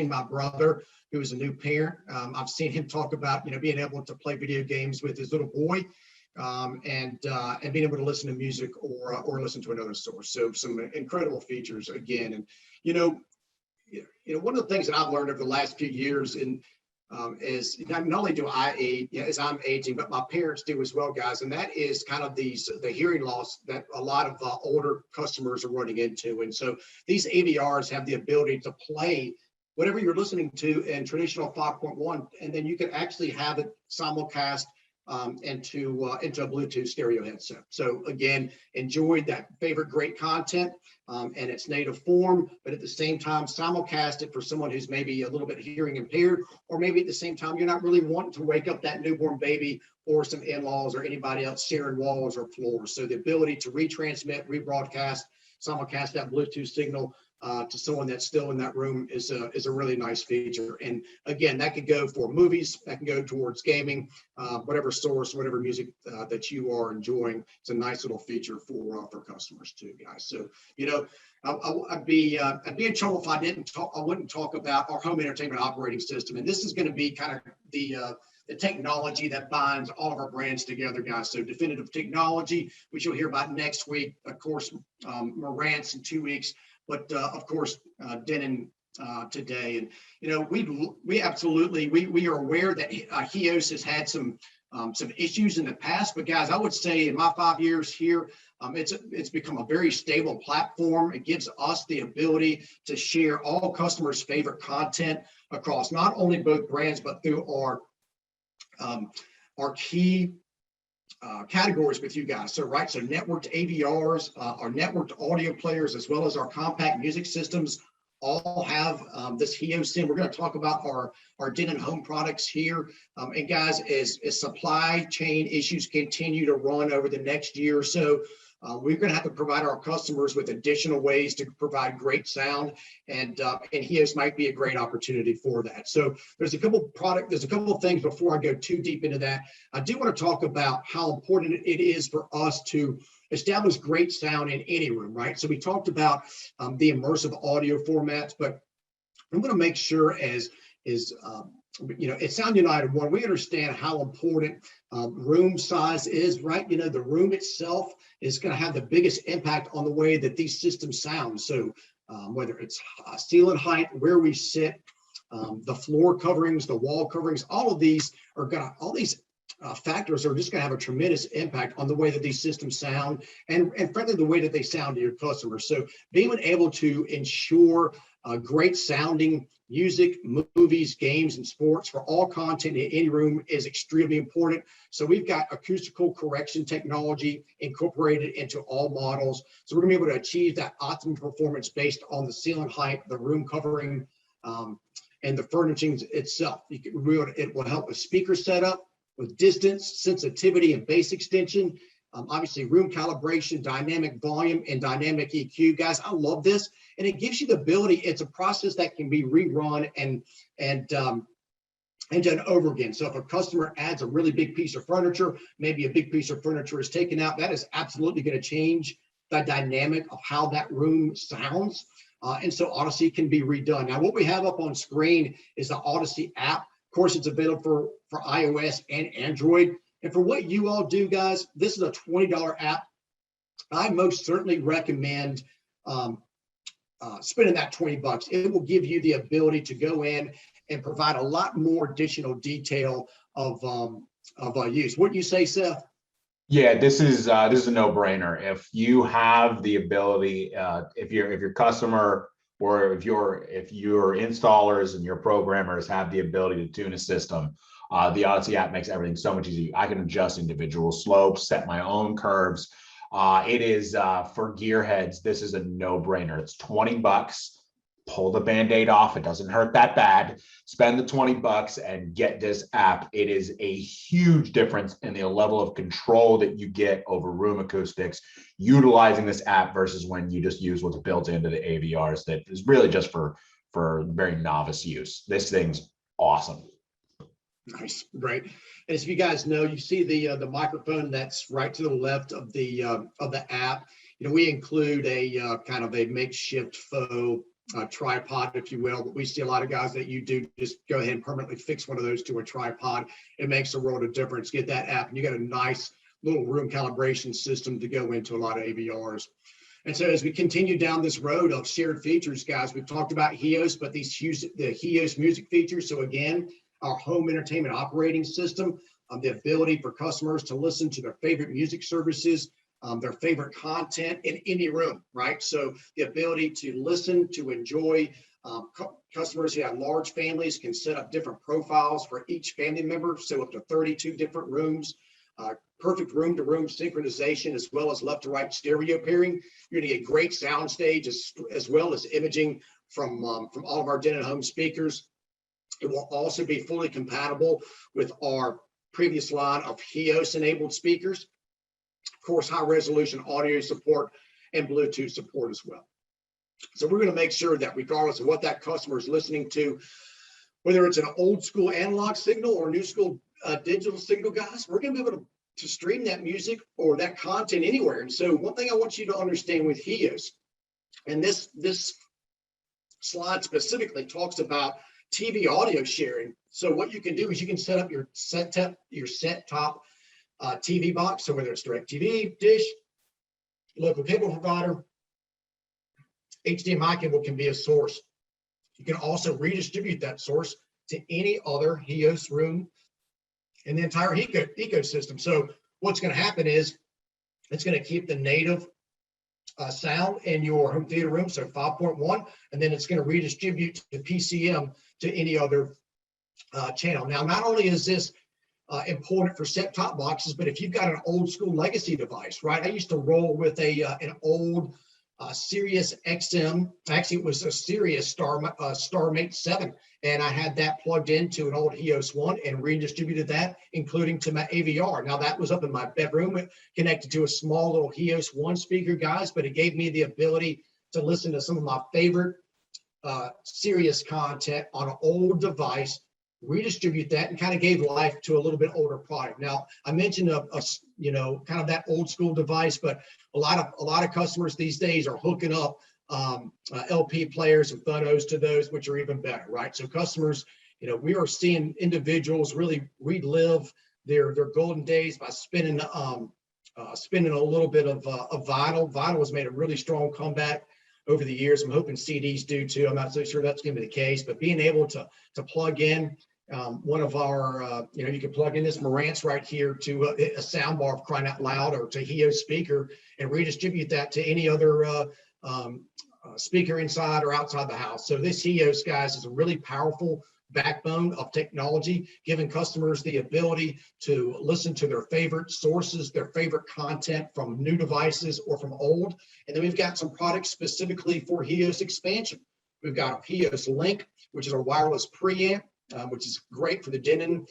Speaker 2: my brother, who is a new parent. I've seen him talk about, being able to play video games with his little boy, and being able to listen to music or listen to another source. So some incredible features again. And, one of the things that I've learned over the last few years is not only do I age, as I'm aging, but my parents do as well, guys. And that is kind of the hearing loss that a lot of older customers are running into. And so these AVRs have the ability to play whatever you're listening to in traditional 5.1, and then you can actually have it simulcast into a Bluetooth stereo headset. So again, enjoy that favorite great content in its native form, but at the same time, simulcast it for someone who's maybe a little bit hearing impaired, or maybe at the same time, you're not really wanting to wake up that newborn baby or some in-laws or anybody else sharing walls or floors. So the ability to retransmit, rebroadcast, simulcast that Bluetooth signal to someone that's still in that room is a really nice feature. And again, that could go for movies, that can go towards gaming, whatever source, whatever music that you are enjoying. It's a nice little feature for customers too, guys. So, I'd be in trouble if I wouldn't talk about our home entertainment operating system. And this is going to be kind of the technology that binds all of our brands together, guys. So Definitive Technology, which you'll hear about next week. Of course, Marantz in 2 weeks. But of course, Denon today, and we absolutely are aware that HEOS has had some issues in the past. But guys, I would say in my 5 years here, It's become a very stable platform. It gives us the ability to share all customers' favorite content across not only both brands, but through our key categories with you guys. So networked AVRs, our networked audio players, as well as our compact music systems all have this HEOS in. We're going to talk about our Denon home products here. And guys, as supply chain issues continue to run over the next year or so, we're going to have to provide our customers with additional ways to provide great sound, and HEOS might be a great opportunity for that. So there's a couple of things before I go too deep into that. I do want to talk about how important it is for us to establish great sound in any room, right? So we talked about the immersive audio formats, but I'm going to make sure at Sound United One, we understand how important room size is, right? The room itself is going to have the biggest impact on the way that these systems sound. So whether it's ceiling height, where we sit, the floor coverings, the wall coverings, all these factors are just going to have a tremendous impact on the way that these systems sound and frankly, the way that they sound to your customers. So being able to ensure great sounding music, movies, games, and sports for all content in any room is extremely important. So we've got acoustical correction technology incorporated into all models. So we're gonna be able to achieve that optimum performance based on the ceiling height, the room covering, and the furnishing itself. It will help with speaker setup, with distance, sensitivity, and bass extension. Obviously, room calibration, dynamic volume, and dynamic EQ. Guys, I love this. And it gives you the ability, it's a process that can be rerun and done over again. So if a customer adds a really big piece of furniture, maybe a big piece of furniture is taken out, that is absolutely going to change the dynamic of how that room sounds. And so Odyssey can be redone. Now, what we have up on screen is the Odyssey app. Of course, it's available for iOS and Android. And for what you all do, guys, this is a $20 app. I most certainly recommend spending that $20. It will give you the ability to go in and provide a lot more additional detail of use. What do you say, Seth?
Speaker 4: Yeah, this is a no-brainer. If you have the ability, if your customer or if your installers and your programmers have the ability to tune a system, the Odyssey app makes everything so much easier. I can adjust individual slopes, set my own curves. It is for gearheads. This is a no-brainer. It's $20. Pull the Band-Aid off. It doesn't hurt that bad. Spend the $20 and get this app. It is a huge difference in the level of control that you get over room acoustics utilizing this app versus when you just use what's built into the AVRs that is really just for very novice use. This thing's awesome.
Speaker 2: Nice, great. And as you guys know, you see the microphone that's right to the left of the app. We include a kind of a makeshift faux tripod, if you will, but we see a lot of guys that you do just go ahead and permanently fix one of those to a tripod. It makes a world of difference. Get that app, and you got a nice little room calibration system to go into a lot of AVRs. And so as we continue down this road of shared features, guys, we've talked about HEOS, but the HEOS music features. So again, our home entertainment operating system, the ability for customers to listen to their favorite music services, their favorite content in any room, right? So the ability to listen, to enjoy. Customers who have large families can set up different profiles for each family member, so up to 32 different rooms. Perfect room-to-room synchronization, as well as left-to-right stereo pairing. You're going to get great sound stage as well as imaging from all of our Denon home speakers. It will also be fully compatible with our previous line of HEOS-enabled speakers. Of course, high-resolution audio support and Bluetooth support as well. So we're going to make sure that regardless of what that customer is listening to, whether it's an old school analog signal or new school digital signal, guys, we're going to be able to stream that music or that content anywhere. And so one thing I want you to understand with HEOS, and this slide specifically talks about TV audio sharing. So what you can do is you can set up your set-top TV box. So whether it's DirecTV, Dish, local cable provider, HDMI cable can be a source. You can also redistribute that source to any other HEOS room in the entire ecosystem. So what's going to happen is It's going to keep the native sound in your home theater room, so 5.1, and then it's going to redistribute to PCM to any other channel. Now, not only is this important for set-top boxes, but if you've got an old school legacy device, right? I used to roll with an old Sirius XM. Actually, it was a Sirius StarMate 7, and I had that plugged into an old EOS 1 and redistributed that, including to my AVR. Now, that was up in my bedroom, connected to a small little EOS 1 speaker, guys, but it gave me the ability to listen to some of my favorite Sirius content on an old device, redistribute that, and kind of gave life to a little bit older product. Now, I mentioned kind of that old school device, but a lot of customers these days are hooking up LP players and phonos to those, which are even better, right? So customers, we are seeing individuals really relive their golden days by spinning a little bit of vinyl. Vinyl has made a really strong comeback over the years. I'm hoping CDs do too. I'm not so sure that's going to be the case, but being able to plug in one of our, you can plug in this Marantz right here to a sound bar, crying out loud, or to HEO speaker, and redistribute that to any other speaker inside or outside the house. So this HEOS, guys, is a really powerful backbone of technology, giving customers the ability to listen to their favorite sources, their favorite content from new devices or from old. And then we've got some products specifically for HEOS expansion. We've got a HEOS Link, which is a wireless preamp, which is great for the Denon,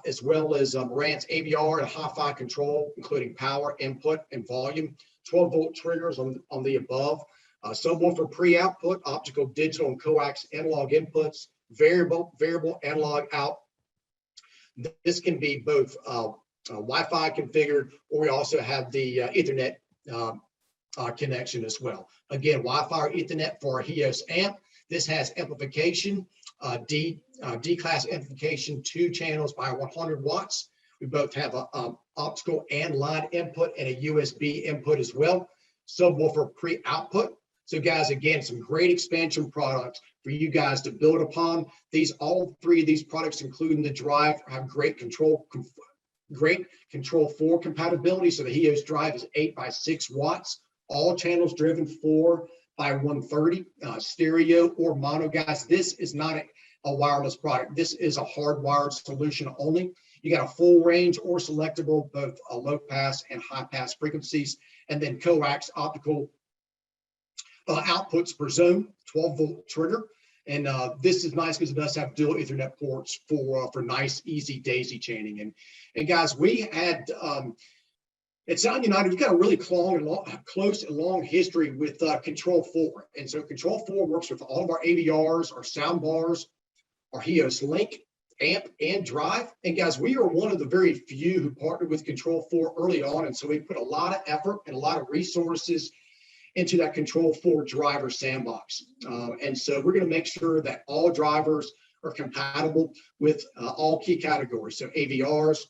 Speaker 2: as well as Marantz AVR and hi-fi control, including power, input, and volume. 12-volt triggers on the above. Subwoofer pre-output, optical, digital, and coax analog inputs. Variable analog out. This can be both Wi-Fi configured, or we also have the Ethernet connection as well. Again, Wi-Fi or Ethernet for our HEOS amp. This has amplification, D-class amplification, 2 channels by 100 watts. We both have a optical and line input and a USB input as well. Subwoofer pre-output. So guys, again, some great expansion products for you guys to build upon. All 3 of these products, including the drive, have great control 4 compatibility. So the HEOS drive is 8 by 6 watts, all channels driven 4 by 130, stereo or mono. Guys, this is not a wireless product. This is a hardwired solution only. You got a full range or selectable, both low pass and high pass frequencies, and then coax optical outputs per zone, 12-volt trigger. And this is nice because it does have dual Ethernet ports for nice, easy daisy chaining. And guys, we had at Sound United, we've got a really close and long history with Control 4. And so Control 4 works with all of our AVRs, our sound bars, our HEOS Link, amp, and drive. And guys, we are one of the very few who partnered with Control 4 early on. And so we put a lot of effort and a lot of resources into that Control 4 driver sandbox. And so we're going to make sure that all drivers are compatible with all key categories. So AVRs,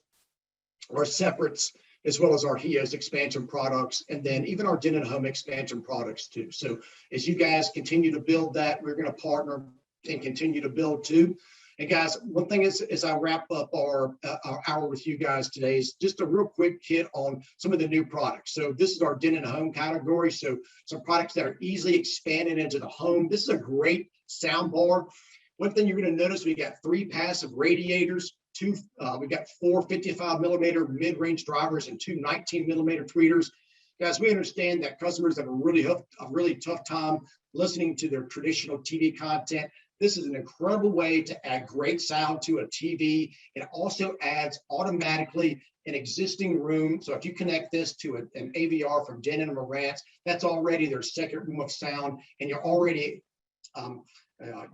Speaker 2: our separates, as well as our HEOS expansion products, and then even our Denon home expansion products too. So as you guys continue to build that, we're going to partner and continue to build too. And guys, one thing is, as I wrap up our hour with you guys today, is just a real quick hit on some of the new products. So this is our Denon home category. So some products that are easily expanded into the home. This is a great sound bar. One thing you're going to notice, we got 3 passive radiators, we got 4 55 millimeter mid-range drivers and 2 19 millimeter tweeters. Guys, we understand that customers have a really tough time listening to their traditional TV content. This is an incredible way to add great sound to a TV. It also adds automatically an existing room. So if you connect this to an AVR from Denon and Marantz, that's already their second room of sound, and you're already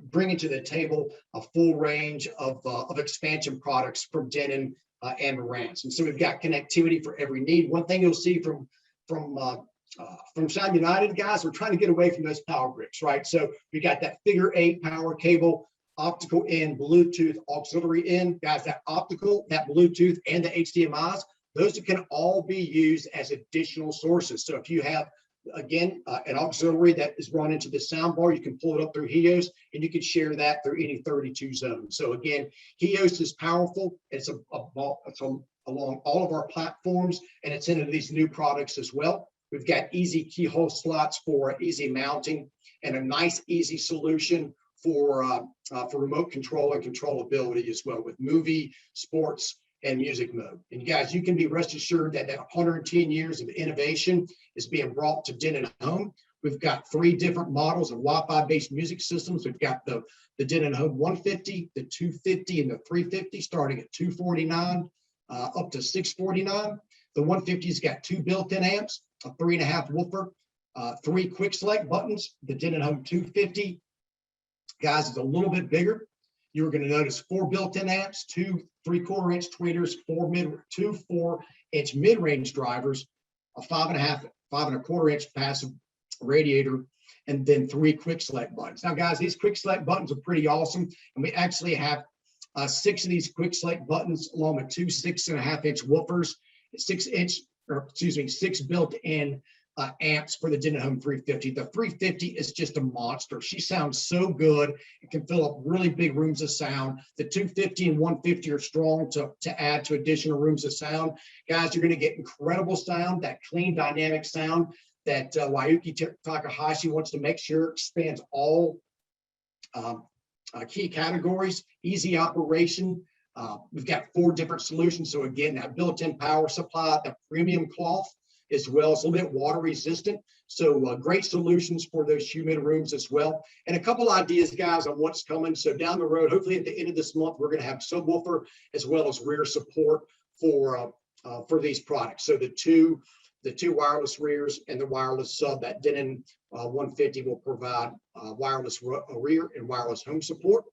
Speaker 2: bringing to the table a full range of expansion products from Denon and Marantz. And so we've got connectivity for every need. One thing you'll see from Sound United, guys, we're trying to get away from those power bricks, right? So we got that figure 8 power cable, optical in, Bluetooth auxiliary in. Guys, that optical, that Bluetooth, and the HDMIs, those can all be used as additional sources. So if you have, again, an auxiliary that is run into the sound bar, you can pull it up through HEOS, and you can share that through any 32 zone. So again, HEOS is powerful. It's a along all of our platforms, and it's into these new products as well. We've got easy keyhole slots for easy mounting and a nice, easy solution for remote control and controllability as well with movie, sports, and music mode. And guys, you can be rest assured that 110 years of innovation is being brought to Denon Home. We've got 3 different models of Wi-Fi based music systems. We've got the Denon Home 150, the 250, and the 350, starting at $249 up to $649. The 150's got 2 built-in amps, a 3.5 woofer, 3 quick select buttons. The Denon Home 250, guys, is a little bit bigger. You're going to notice 4 built-in amps, 2 3/4 inch tweeters, 2 4-inch mid-range drivers, a 5.25 inch passive radiator, and then 3 quick select buttons. Now, guys, these quick select buttons are pretty awesome, and we actually have 6 of these quick select buttons along with 2 6.5 inch woofers, 6 built-in amps for the Denon Home 350. The 350 is just a monster. She sounds so good. It can fill up really big rooms of sound. The 250 and 150 are strong to add to additional rooms of sound. Guys, you're going to get incredible sound, that clean dynamic sound that Wayuki Takahashi wants to make sure spans all key categories. Easy operation. We've got 4 different solutions. So again, that built-in power supply, the premium cloth, as well. It's a little bit water resistant. So great solutions for those humid rooms as well. And a couple ideas, guys, on what's coming. So down the road, hopefully at the end of this month, we're going to have subwoofer as well as rear support for these products. So the two wireless rears and the wireless sub, that Denon 150 will provide wireless rear and wireless home support.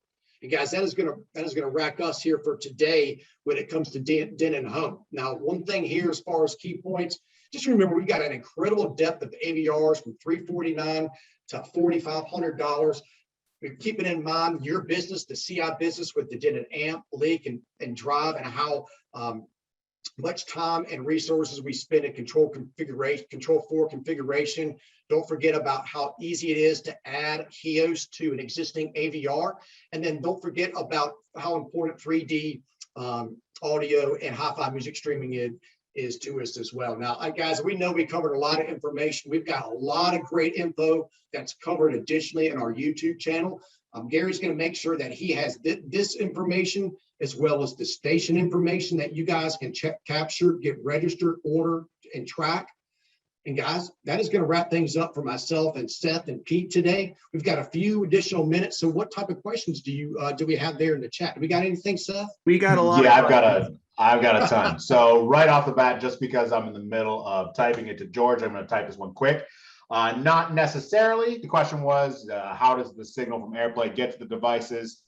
Speaker 2: And guys, that is gonna rack us here for today when it comes to Denon Home. Now, one thing here as far as key points, just remember we've got an incredible depth of AVRs from $349 to $4,500. We're keeping in mind your business, the CI business with the Denon amp, leak, and drive, and how much time and resources we spend in control 4 configuration. Don't forget about how easy it is to add HEOS to an existing AVR. And then don't forget about how important 3D audio and hi-fi music streaming is to us as well. Now, guys, we know we covered a lot of information. We've got a lot of great info that's covered additionally in our YouTube channel. Gary's going to make sure that he has this information as well as the station information that you guys can capture, get registered, order, and track. And guys, that is going to wrap things up for myself and Seth and Pete today. We've got a few additional minutes. So what type of questions do we have there in the chat? Do we got anything, Seth?
Speaker 3: We got a lot.
Speaker 4: Yeah, I've got a ton. So right off the bat, just because I'm in the middle of typing it to George, I'm going to type this one quick. Not necessarily. The question was, how does the signal from AirPlay get to the devices?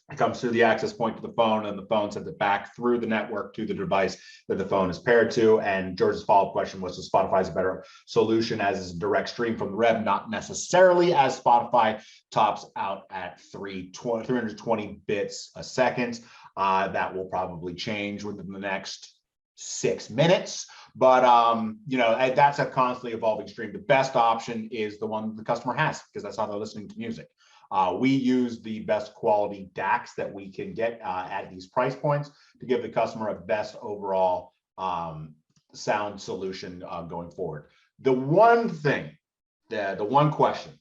Speaker 4: It comes through the access point to the phone, and the phone sends it back through the network to the device that the phone is paired to. And George's follow-up question was, so Spotify is a better solution as a direct stream from the web? Not necessarily, as Spotify tops out at 320 bits a second. That will probably change within the next 6 minutes. But that's a constantly evolving stream. The best option is the one the customer has, because that's how they're listening to music. We use the best quality DACs that we can get at these price points to give the customer a best overall sound solution going forward. The one thing, the one question,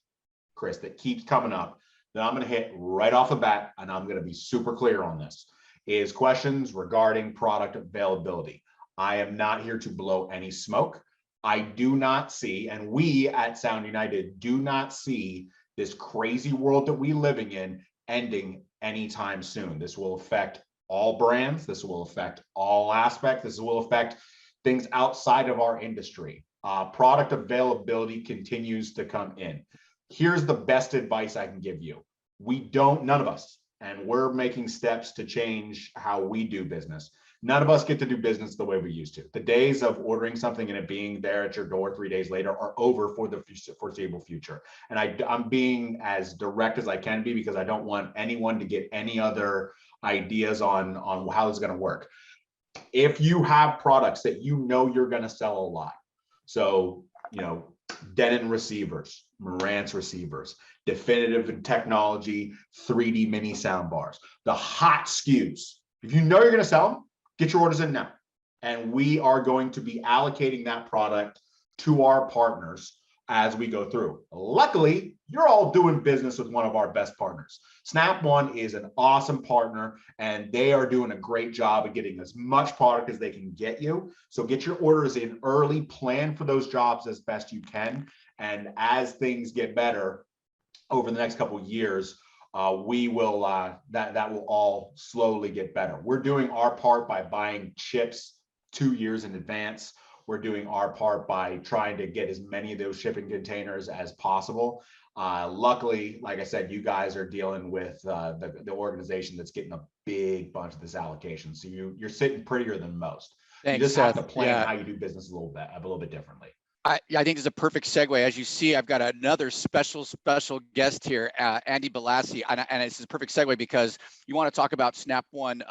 Speaker 4: Chris, that keeps coming up that I'm going to hit right off the bat, and I'm going to be super clear on this, is questions regarding product availability. I am not here to blow any smoke. I do not see, and we at Sound United do not see this crazy world that we're living in ending anytime soon. This will affect all brands. This will affect all aspects. This will affect things outside of our industry. Product availability continues to come in. Here's the best advice I can give you. None of us, and we're making steps to change how we do business. None of us get to do business the way we used to. The days of ordering something and it being there at your door 3 days later are over for the foreseeable future. And I'm being as direct as I can be, because I don't want anyone to get any other ideas on how this is going to work. If you have products that you're going to sell a lot, so Denon receivers, Marantz receivers, Definitive Technology 3D mini sound bars, the hot SKUs. If you know you're going to sell them, get your orders in now. And we are going to be allocating that product to our partners as we go through. Luckily, you're all doing business with one of our best partners. Snap One is an awesome partner, and they are doing a great job of getting as much product as they can get you. So get your orders in early, plan for those jobs as best you can. And as things get better over the next couple of years, we will that will all slowly get better. We're doing our part by buying chips 2 years in advance. We're doing our part by trying to get as many of those shipping containers as possible. Luckily, like I said, you guys are dealing with the organization that's getting a big bunch of this allocation. So you're sitting prettier than most.
Speaker 1: Thanks,
Speaker 4: you just
Speaker 1: Seth.
Speaker 4: have to plan
Speaker 1: Yeah.
Speaker 4: how you do business a little bit differently.
Speaker 1: I think this is a perfect segue. As you see, I've got another special guest here, Andy Balassi, and this is a perfect segue because you want to talk about Snap One,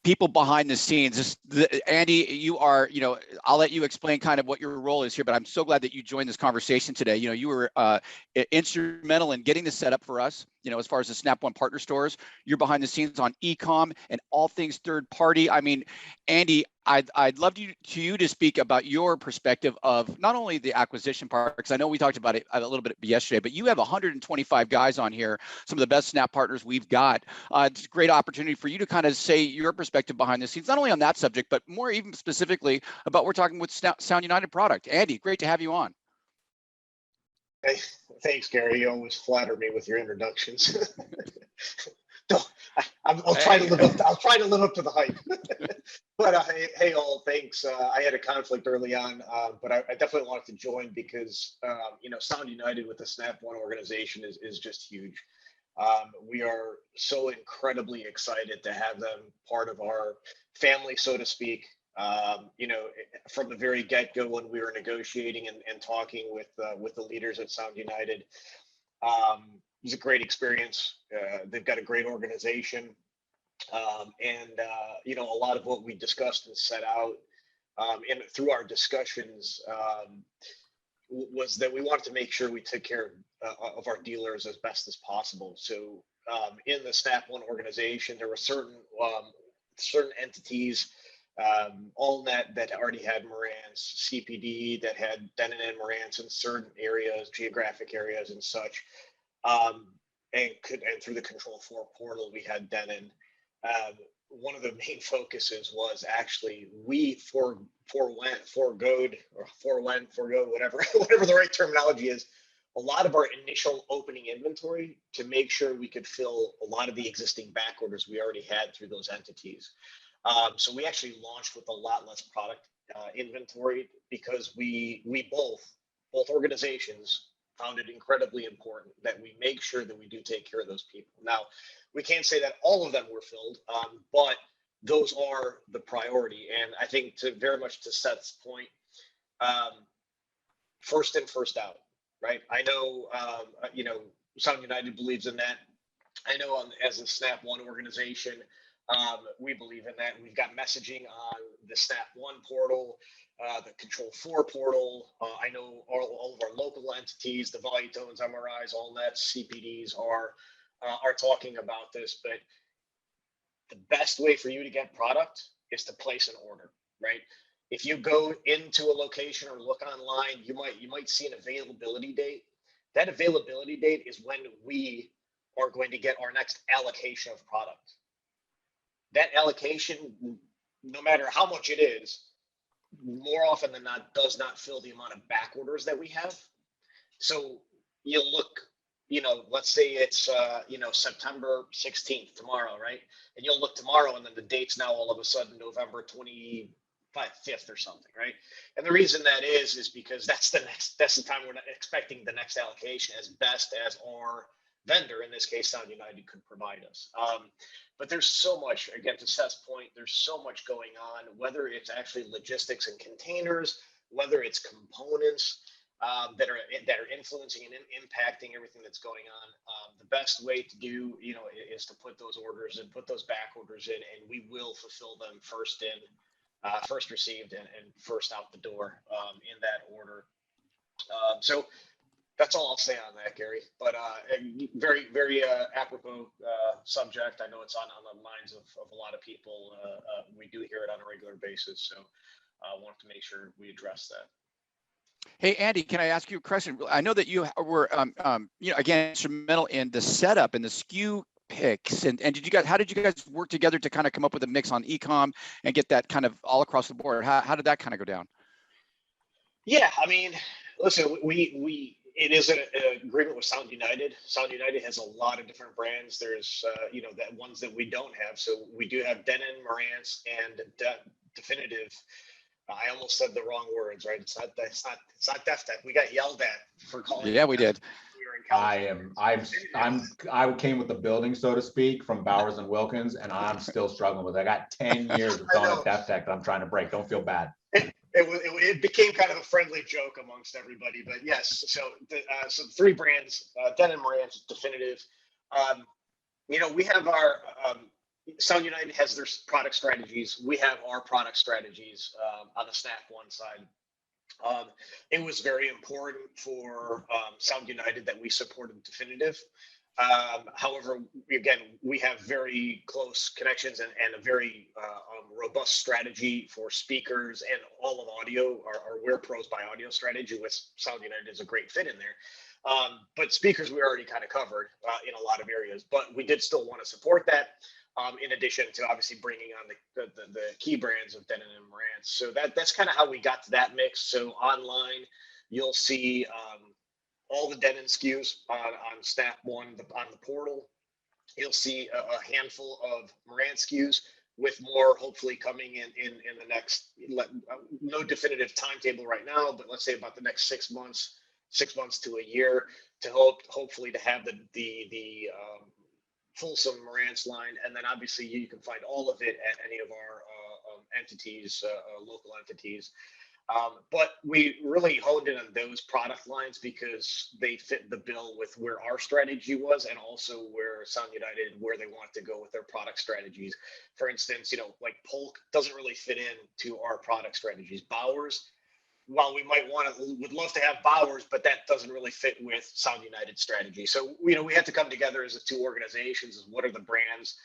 Speaker 1: people behind the scenes. Andy, you are, I'll let you explain kind of what your role is here, but I'm so glad that you joined this conversation today. You were instrumental in getting this set up for us, as far as the Snap One partner stores. You're behind the scenes on e-com and all things third party. I mean, Andy, I'd love you to speak about your perspective of not only the acquisition part, because I know we talked about it a little bit yesterday, but you have 125 guys on here, some of the best Snap partners we've got. It's a great opportunity for you to kind of say your perspective behind the scenes, not only on that subject, but more even specifically about we're talking with Sound United product. Andy, great to have you on.
Speaker 5: Hey, thanks, Gary. You always flatter me with your introductions. I'll try to live up. I'll try to live up to the hype. But hey, all, thanks. I had a conflict early on, but I definitely wanted to join because Sound United with the Snap One organization is just huge. We are so incredibly excited to have them part of our family, so to speak. From the very get-go when we were negotiating and talking with the leaders at Sound United, it was a great experience. They've got a great organization, and a lot of what we discussed and set out through our discussions was that we wanted to make sure we took care of our dealers as best as possible. So in the Snap One organization, there were certain entities, AllNet that already had Marantz, CPD that had Denon and Marantz in certain areas, geographic areas and such. And through the Control4 portal, we had Denon. One of the main focuses was actually we forego whatever the right terminology is, a lot of our initial opening inventory to make sure we could fill a lot of the existing back orders we already had through those entities. So we actually launched with a lot less product inventory because we both organizations found it incredibly important that we make sure that we do take care of those people. Now, we can't say that all of them were filled, but those are the priority. And I think very much to Seth's point, first in, first out, right? I know, Sound United believes in that. I know as a Snap One organization, we believe in that. We've got messaging on the Snap One portal, the Control4 portal. I know all of our local entities, the Volutones, MRIs, AllNet, CPDs are talking about this. But the best way for you to get product is to place an order, right? If you go into a location or look online, you might see an availability date. That availability date is when we are going to get our next allocation of product. That allocation, no matter how much it is, more often than not, does not fill the amount of back orders that we have. So you'll look, let's say it's, September 16th tomorrow, right? And you'll look tomorrow and then the date's now all of a sudden November 25th or something, right? And the reason that is because that's the time we're not expecting the next allocation as best as our vendor, in this case, Sound United, could provide us. But there's so much, again, to Seth's point, there's so much going on, whether it's actually logistics and containers, whether it's components that are influencing and impacting everything that's going on. The best way to do, is to put those orders and put those back orders in, and we will fulfill them first received and first out the door in that order. So That's all I'll say on that, Gary. But very, very apropos subject. I know it's on the minds of a lot of people. We do hear it on a regular basis, so I want to make sure we address that.
Speaker 1: Hey, Andy, can I ask you a question? I know that you were, again, instrumental in the setup and the SKU picks. And how did you guys work together to kind of come up with a mix on e-com and get that kind of all across the board? How did that kind of go down?
Speaker 5: Yeah, I mean, listen, it is an agreement with Sound United. Sound United has a lot of different brands. There's, that ones that we don't have. So we do have Denon, Marantz, and Definitive. I almost said the wrong words, right? It's not Def Tech. We got yelled at for calling.
Speaker 1: Yeah, we did.
Speaker 5: We were in California.
Speaker 4: I came with the building, so to speak, from Bowers and Wilkins, and I'm still struggling with it. I got 10 years of calling it Def Tech that I'm trying to break. Don't feel bad.
Speaker 5: It became kind of a friendly joke amongst everybody, but yes. So so 3 brands: Denon, Marantz, Definitive. We have our Sound United has their product strategies. We have our product strategies on the Snap One side. It was very important for Sound United that we supported Definitive. However, again, we have very close connections and a very robust strategy for speakers and all of audio. Our We're Pros by Audio strategy with Sound United is a great fit in there. But speakers we already kind of covered in a lot of areas, but we did still want to support that. In addition to obviously bringing on the key brands of Denon and Marantz. So that's kind of how we got to that mix. So online, you'll see all the Denon SKUs on Snap One on the portal. You'll see a handful of Marantz SKUs with more hopefully coming in the next, no definitive timetable right now, but let's say about the next 6 months to a year to hopefully to have the fulsome Marantz line, and then obviously you can find all of it at any of our entities, local entities. But we really honed in on those product lines because they fit the bill with where our strategy was and also where Sound United, where they want to go with their product strategies. For instance, like Polk doesn't really fit into our product strategies. Bowers, while we would love to have Bowers, but that doesn't really fit with Sound United strategy. So, we had to come together as the 2 organizations as what are the brands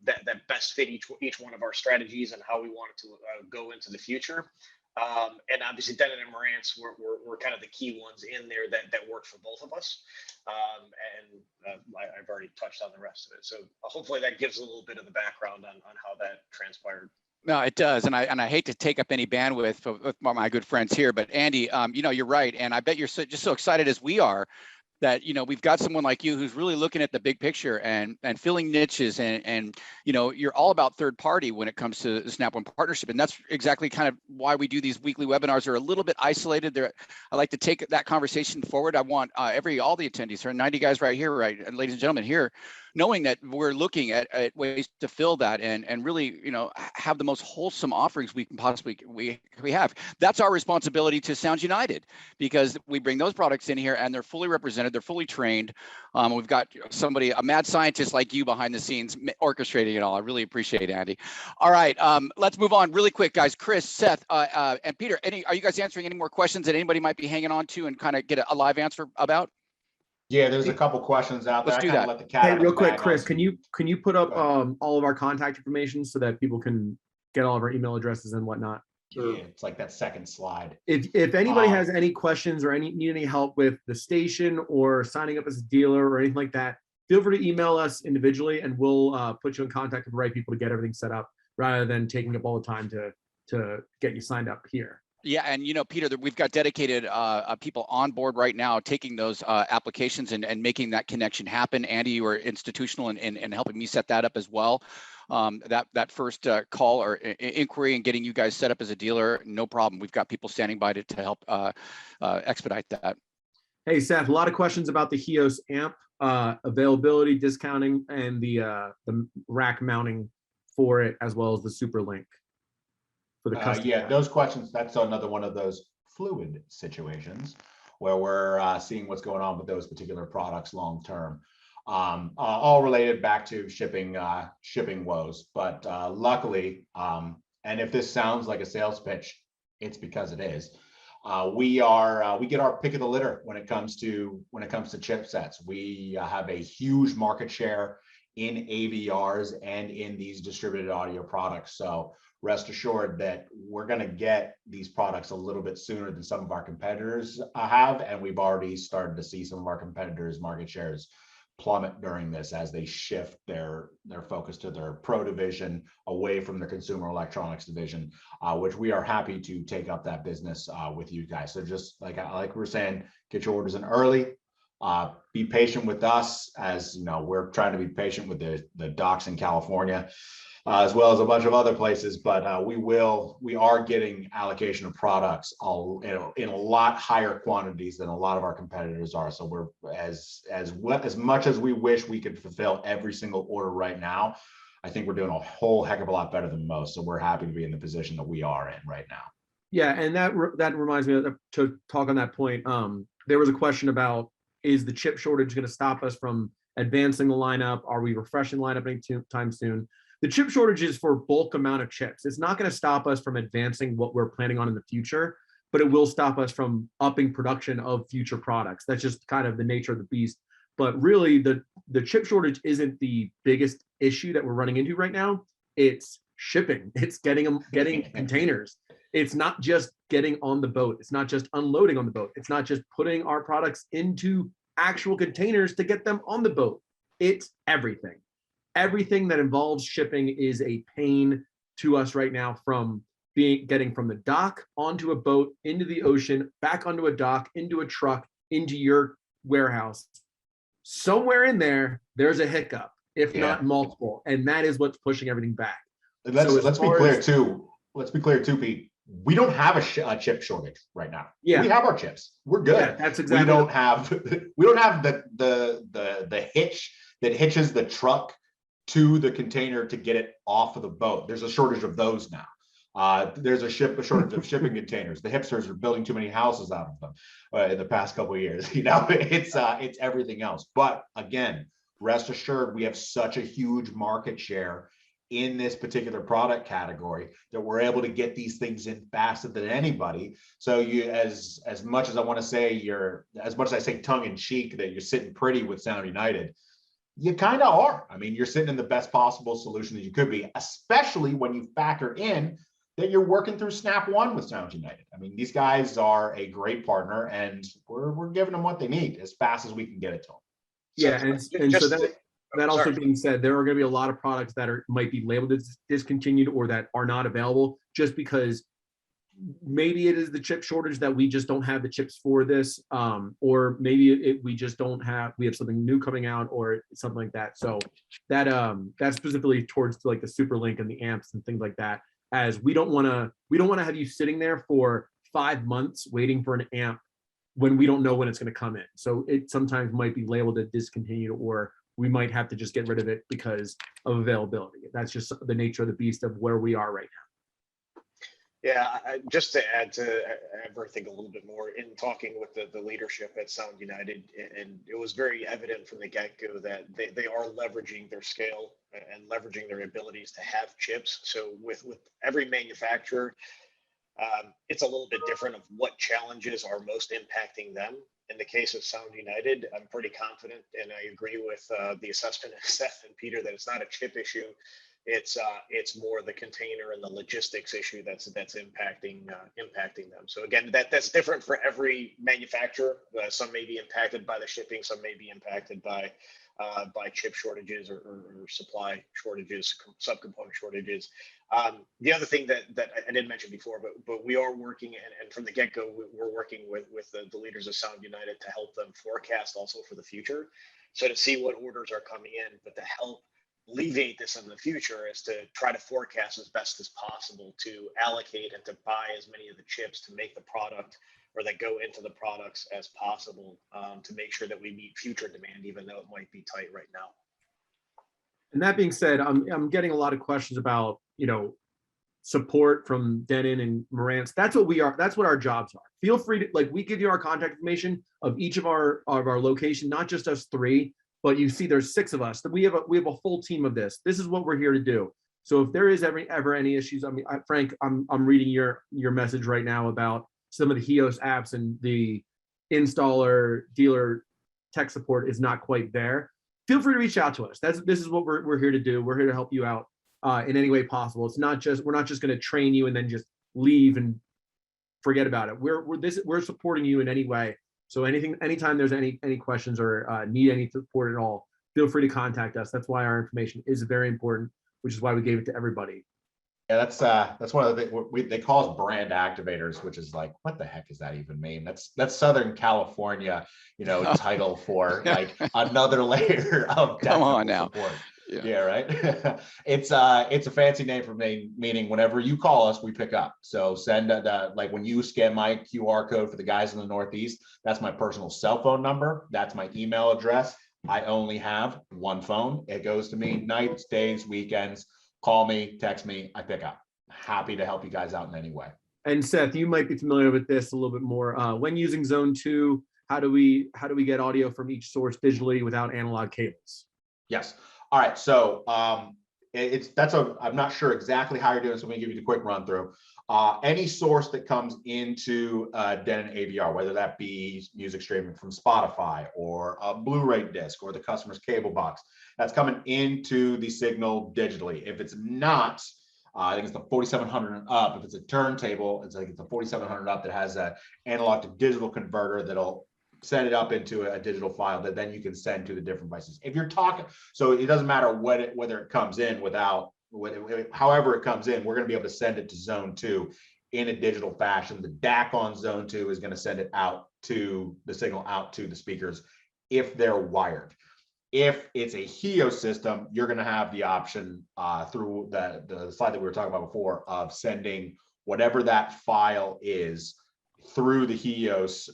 Speaker 5: that best fit each one of our strategies and how we wanted to go into the future. And obviously Denon and Marantz were kind of the key ones in there that worked for both of us. I've already touched on the rest of it. So hopefully that gives a little bit of the background on how that transpired.
Speaker 1: No, it does, and I hate to take up any bandwidth with my good friends here, but Andy, you're right, and I bet you're just so excited as we are that we've got someone like you who's really looking at the big picture and filling niches and you're all about third party when it comes to the Snap One partnership, and that's exactly kind of why we do these weekly webinars. They're a little bit isolated. I like to take that conversation forward. I want all the attendees, our 90 guys right here, right, and ladies and gentlemen here, knowing that we're looking at ways to fill that and really, have the most wholesome offerings we can possibly we have. That's our responsibility to Sound United, because we bring those products in here and they're fully represented, they're fully trained. We've got a mad scientist like you behind the scenes orchestrating it all. I really appreciate it, Andy. All right, let's move on really quick, guys. Chris, Seth, and Peter, are you guys answering any more questions that anybody might be hanging on to and kind of get a live answer about?
Speaker 4: Yeah, there's a couple questions out there.
Speaker 1: Let's do
Speaker 4: I kind
Speaker 1: that.
Speaker 4: of let the cat out of the
Speaker 3: real quick,
Speaker 4: bag
Speaker 3: Chris,
Speaker 4: on
Speaker 3: can you put up all of our contact information so that people can get all of our email addresses and whatnot?
Speaker 4: Yeah, it's like that second slide.
Speaker 3: If anybody has any questions or need any help with the station or signing up as a dealer or anything like that, feel free to email us individually and we'll put you in contact with the right people to get everything set up rather than taking up all the time to get you signed up here.
Speaker 1: Yeah, and Peter, we've got dedicated people on board right now taking those applications and making that connection happen. Andy, you were institutional in helping me set that up as well. That first call or inquiry and getting you guys set up as a dealer, no problem. We've got people standing by to help expedite that.
Speaker 3: Hey, Seth, a lot of questions about the Hios amp availability, discounting, and the rack mounting for it, as well as the super link. For the
Speaker 4: yeah, those questions, that's another one of those fluid situations where we're seeing what's going on with those particular products long term. All related back to shipping woes, but luckily, and if this sounds like a sales pitch, it's because it is. we get our pick of the litter when it comes to chipsets. We have a huge market share in AVRs and in these distributed audio products. So rest assured that we're going to get these products a little bit sooner than some of our competitors have, and we've already started to see some of our competitors' market shares plummet during this as they shift their focus to their pro division away from the consumer electronics division, which we are happy to take up that business with you guys. So just like we were saying, get your orders in early. Be patient with us, as you know, we're trying to be patient with the docks in California, as well as a bunch of other places. But we are getting allocation of products in a lot higher quantities than a lot of our competitors are. So we're as much as we wish we could fulfill every single order right now, I think we're doing a whole heck of a lot better than most. So we're happy to be in the position that we are in right now.
Speaker 3: Yeah, and that reminds me to talk on that point. There was a question about, is the chip shortage going to stop us from advancing the lineup? Are we refreshing the lineup anytime soon? The chip shortage is for bulk amount of chips. It's not going to stop us from advancing what we're planning on in the future, but it will stop us from upping production of future products. That's just kind of the nature of the beast. But really, the chip shortage isn't the biggest issue that we're running into right now. It's shipping. It's getting containers. It's not just getting on the boat. It's not just unloading on the boat. It's not just putting our products into actual containers to get them on the boat. It's everything. Everything that involves shipping is a pain to us right now, from getting from the dock onto a boat, into the ocean, back onto a dock, into a truck, into your warehouse. Somewhere in there, there's a hiccup, if not multiple. And that is what's pushing everything back.
Speaker 4: Let's be clear too, Pete. We don't have a chip shortage right now. Yeah, we have our chips. We're good. Yeah,
Speaker 3: that's exactly.
Speaker 4: We don't have the hitch that hitches the truck to the container to get it off of the boat. There's a shortage of those now. There's a shortage of shipping containers. The hipsters are building too many houses out of them in the past couple of years. You know, it's everything else. But again, rest assured, we have such a huge market share in this particular product category that we're able to get these things in faster than anybody. So you, as much as I want to say as much as I say tongue in cheek that you're sitting pretty with Sound United, you kind of are. I mean, you're sitting in the best possible solution that you could be, especially when you factor in that you're working through Snap One with Sound United. I mean, these guys are a great partner, and we're giving them what they need as fast as we can get it to them.
Speaker 3: Yeah, so that also being said, there are going to be a lot of products that might be labeled as discontinued or that are not available, just because maybe it is the chip shortage that we just don't have the chips for this, or maybe we just we have something new coming out or something like that. So that's specifically towards like the SuperLink and the amps and things like that, as we don't want to have you sitting there for 5 months waiting for an amp when we don't know when it's going to come in. So it sometimes might be labeled as discontinued, or we might have to just get rid of it because of availability. That's just the nature of the beast of where we are right now.
Speaker 5: Yeah, just to add to everything a little bit more, in talking with the leadership at Sound United, and it was very evident from the get-go that they are leveraging their scale and leveraging their abilities to have chips. So with every manufacturer, it's a little bit different of what challenges are most impacting them. In the case of Sound United, I'm pretty confident, and I agree with the assessment of Seth and Peter, that it's not a chip issue. It's more the container and the logistics issue that's impacting them. So again, that's different for every manufacturer. Some may be impacted by the shipping, some may be impacted by chip shortages or supply shortages, subcomponent shortages. The other thing that I didn't mention before, but we are working, and from the get-go, we're working with the leaders of Sound United to help them forecast also for the future. So to see what orders are coming in, but to help alleviate this in the future is to try to forecast as best as possible, to allocate and to buy as many of the chips to make the product or that go into the products as possible, to make sure that we meet future demand, even though it might be tight right now.
Speaker 3: And that being said, I'm getting a lot of questions about, support from Denon and Marantz. That's what we are. That's what our jobs are. Feel free to, we give you our contact information of each of our location, not just us three, but you see there's 6 of us. We have a full team of this. This is what we're here to do. So if there is ever any issues, I mean, Frank, I'm reading your message right now about some of the HEOS apps and the installer dealer tech support is not quite there, feel free to reach out to us. This is what we're here to do. We're here to help you out in any way possible. We're not just going to train you and then just leave and forget about it. We're supporting you in any way. So anytime there's any questions or need any support at all, feel free to contact us. That's why our information is very important, which is why we gave it to everybody.
Speaker 4: Yeah, that's one of the things they call us brand activators, which is like, what the heck does that even mean? That's Southern California, title for like another layer of technical support. Yeah, right. It's a fancy name for me, meaning whenever you call us, we pick up. So send like when you scan my QR code for the guys in the Northeast, that's my personal cell phone number. That's my email address. I only have one phone. It goes to me nights, days, weekends. Call me, text me, I pick up. Happy to help you guys out in any way.
Speaker 3: And Seth, you might be familiar with this a little bit more. When using Zone 2, how do we get audio from each source digitally without analog cables?
Speaker 4: Yes. All right. So I'm not sure exactly how you're doing, so let me give you the quick run through. Any source that comes into Denon AVR, whether that be music streaming from Spotify or a Blu-ray disc or the customer's cable box, that's coming into the signal digitally. If it's not, I think it's the 4700 and up. If it's a turntable, it's the 4700 up that has an analog to digital converter that'll set it up into a digital file that then you can send to the different devices. If you're talking, so it doesn't matter whether it comes in however it comes in, we're going to be able to send it to Zone 2 in a digital fashion. The DAC on Zone 2 is going to send it out to the signal out to the speakers if they're wired. If it's a HEOS system, you're going to have the option through the slide that we were talking about before of sending whatever that file is through the HEOS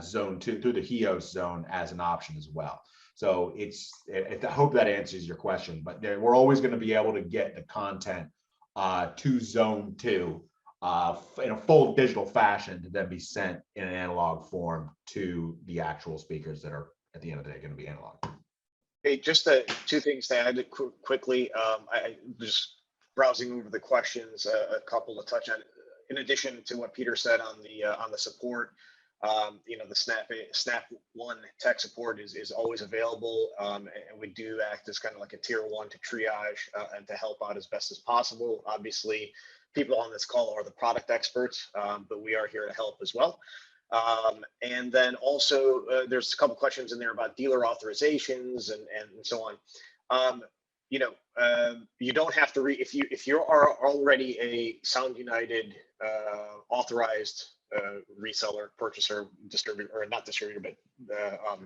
Speaker 4: Zone 2, through the HEOS zone as an option as well. So I hope that answers your question, but we're always going to be able to get the content to Zone 2 in a full digital fashion to then be sent in an analog form to the actual speakers that are at the end of the day going to be analog.
Speaker 5: Hey, just two things to add quickly. I was browsing over the questions, a couple to touch on. In addition to what Peter said on the support, the Snap One tech support is always available, and we do act as kind of like a tier 1 to triage and to help out as best as possible. Obviously, people on this call are the product experts, but we are here to help as well. And then also there's a couple questions in there about dealer authorizations and so on. You don't have to if you are already a Sound United authorized reseller, purchaser, distributor, or not distributor, but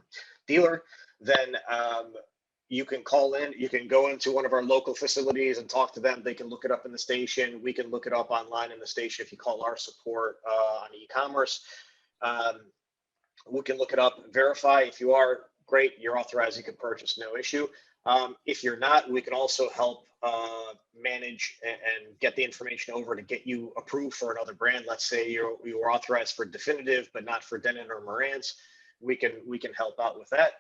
Speaker 5: dealer, then you can call in, you can go into one of our local facilities and talk to them. They can look it up in the station. We can look it up online in the station if you call our support on e-commerce. We can look it up, verify if you are, great, you're authorized, you can purchase, no issue. If you're not, we can also help manage and get the information over to get you approved for another brand. Let's say you were authorized for Definitive, but not for Denon or Marantz. We can help out with that.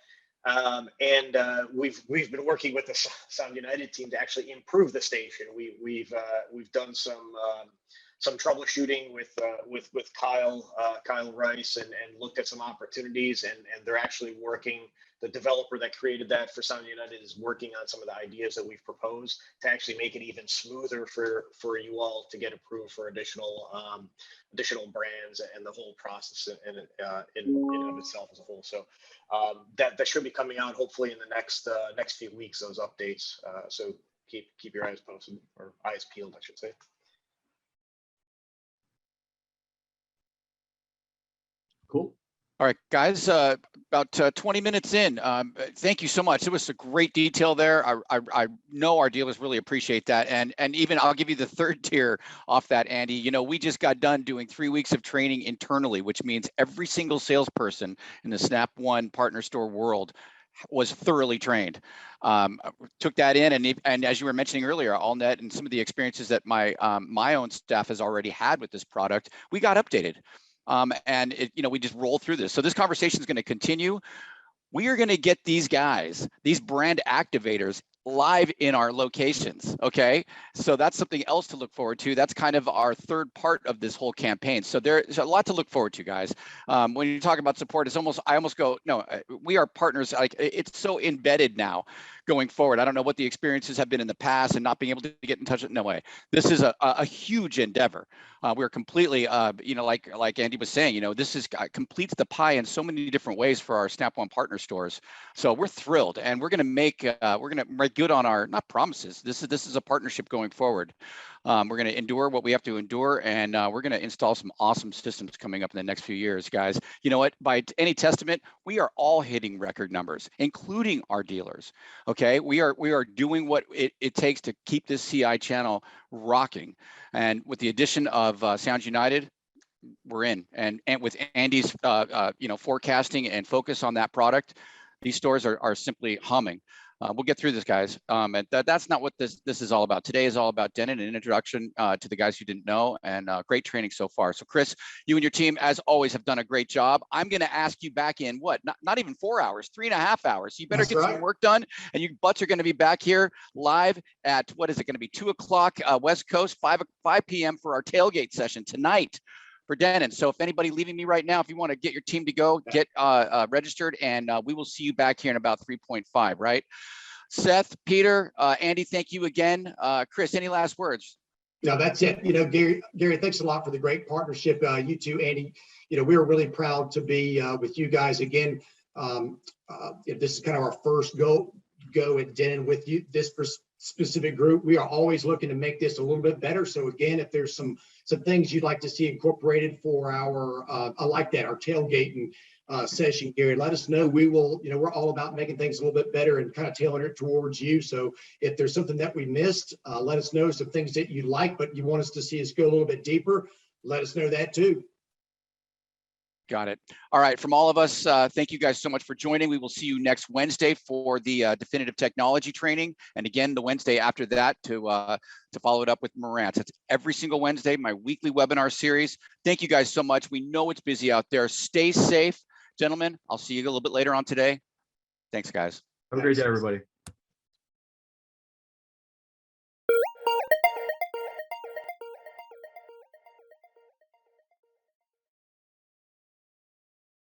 Speaker 5: And we've been working with the Sound United team to actually improve the station. We've done some troubleshooting with Kyle Rice and looked at some opportunities, and they're actually working. The developer that created that for Sound United is working on some of the ideas that we've proposed to actually make it even smoother for you all to get approved for additional brands and the whole process in of itself as a whole. So that should be coming out hopefully in the next few weeks, those updates. So keep your eyes posted, or eyes peeled, I should say.
Speaker 3: Cool.
Speaker 1: All right, guys, about 20 minutes in. Thank you so much. It was a great detail there. I know our dealers really appreciate that. And even I'll give you the third tier off that, Andy. We just got done doing 3 weeks of training internally, which means every single salesperson in the Snap One partner store world was thoroughly trained. Took that in, and as you were mentioning earlier, AllNet and some of the experiences that my own staff has already had with this product, we got updated. And we just roll through this. So this conversation is going to continue. we are going to get these guys, these brand activators, live in our locations. Okay, so that's something else to look forward to. That's kind of our third part of this whole campaign. So there's a lot to look forward to, guys. When you talk about support, it's almost, I almost go, no, we are partners. Like, it's so embedded now going forward. I don't know what the experiences have been in the past and not being able to get in touch with, no way. This is a huge endeavor. We're completely, like Andy was saying, this is completes the pie in so many different ways for our Snap One partner stores. So we're thrilled, and we're going to make good on our, not promises. This is a partnership going forward. We're going to endure what we have to endure, and we're going to install some awesome systems coming up in the next few years, guys. You know what? By any testament, we are all hitting record numbers, including our dealers. Okay, we are doing what it takes to keep this CI channel rocking, and with the addition of Sounds United, we're in. And with Andy's forecasting and focus on that product, these stores are simply humming. We'll get through this, guys. And that's not what this is all about. Today is all about Denon, an introduction to the guys who didn't know, and great training so far. So Chris, you and your team, as always, have done a great job. I'm going to ask you back in not even 4 hours, 3.5 hours. You better
Speaker 2: That's
Speaker 1: get
Speaker 2: right.
Speaker 1: some work done, and you butts are going to be back here live at, what is it going to be, 2 o'clock West Coast, 5 p.m. for our tailgate session tonight for Denon. So if anybody leaving me right now, if you want to get your team to go, get registered, and we will see you back here in about 3.5, right? Seth, Peter, Andy, thank you again. Chris, any last words?
Speaker 2: No, that's it. Gary, thanks a lot for the great partnership. You too, Andy. We were really proud to be with you guys again. This is kind of our first go at Denon with you, this specific group. We are always looking to make this a little bit better. So again, if there's some things you'd like to see incorporated for our, I like that, our tailgating session, Gary, let us know. We will, we're all about making things a little bit better and kind of tailoring it towards you. So if there's something that we missed, let us know. Some things that you like, but you want us to see us go a little bit deeper, let us know that too.
Speaker 1: Got it. All right. From all of us, thank you guys so much for joining. We will see you next Wednesday for the definitive technology training. And again, the Wednesday after that to follow it up with Marantz. It's every single Wednesday, my weekly webinar series. Thank you guys so much. We know it's busy out there. Stay safe. Gentlemen, I'll see you a little bit later on today. Thanks, guys.
Speaker 3: Have a great day, everybody.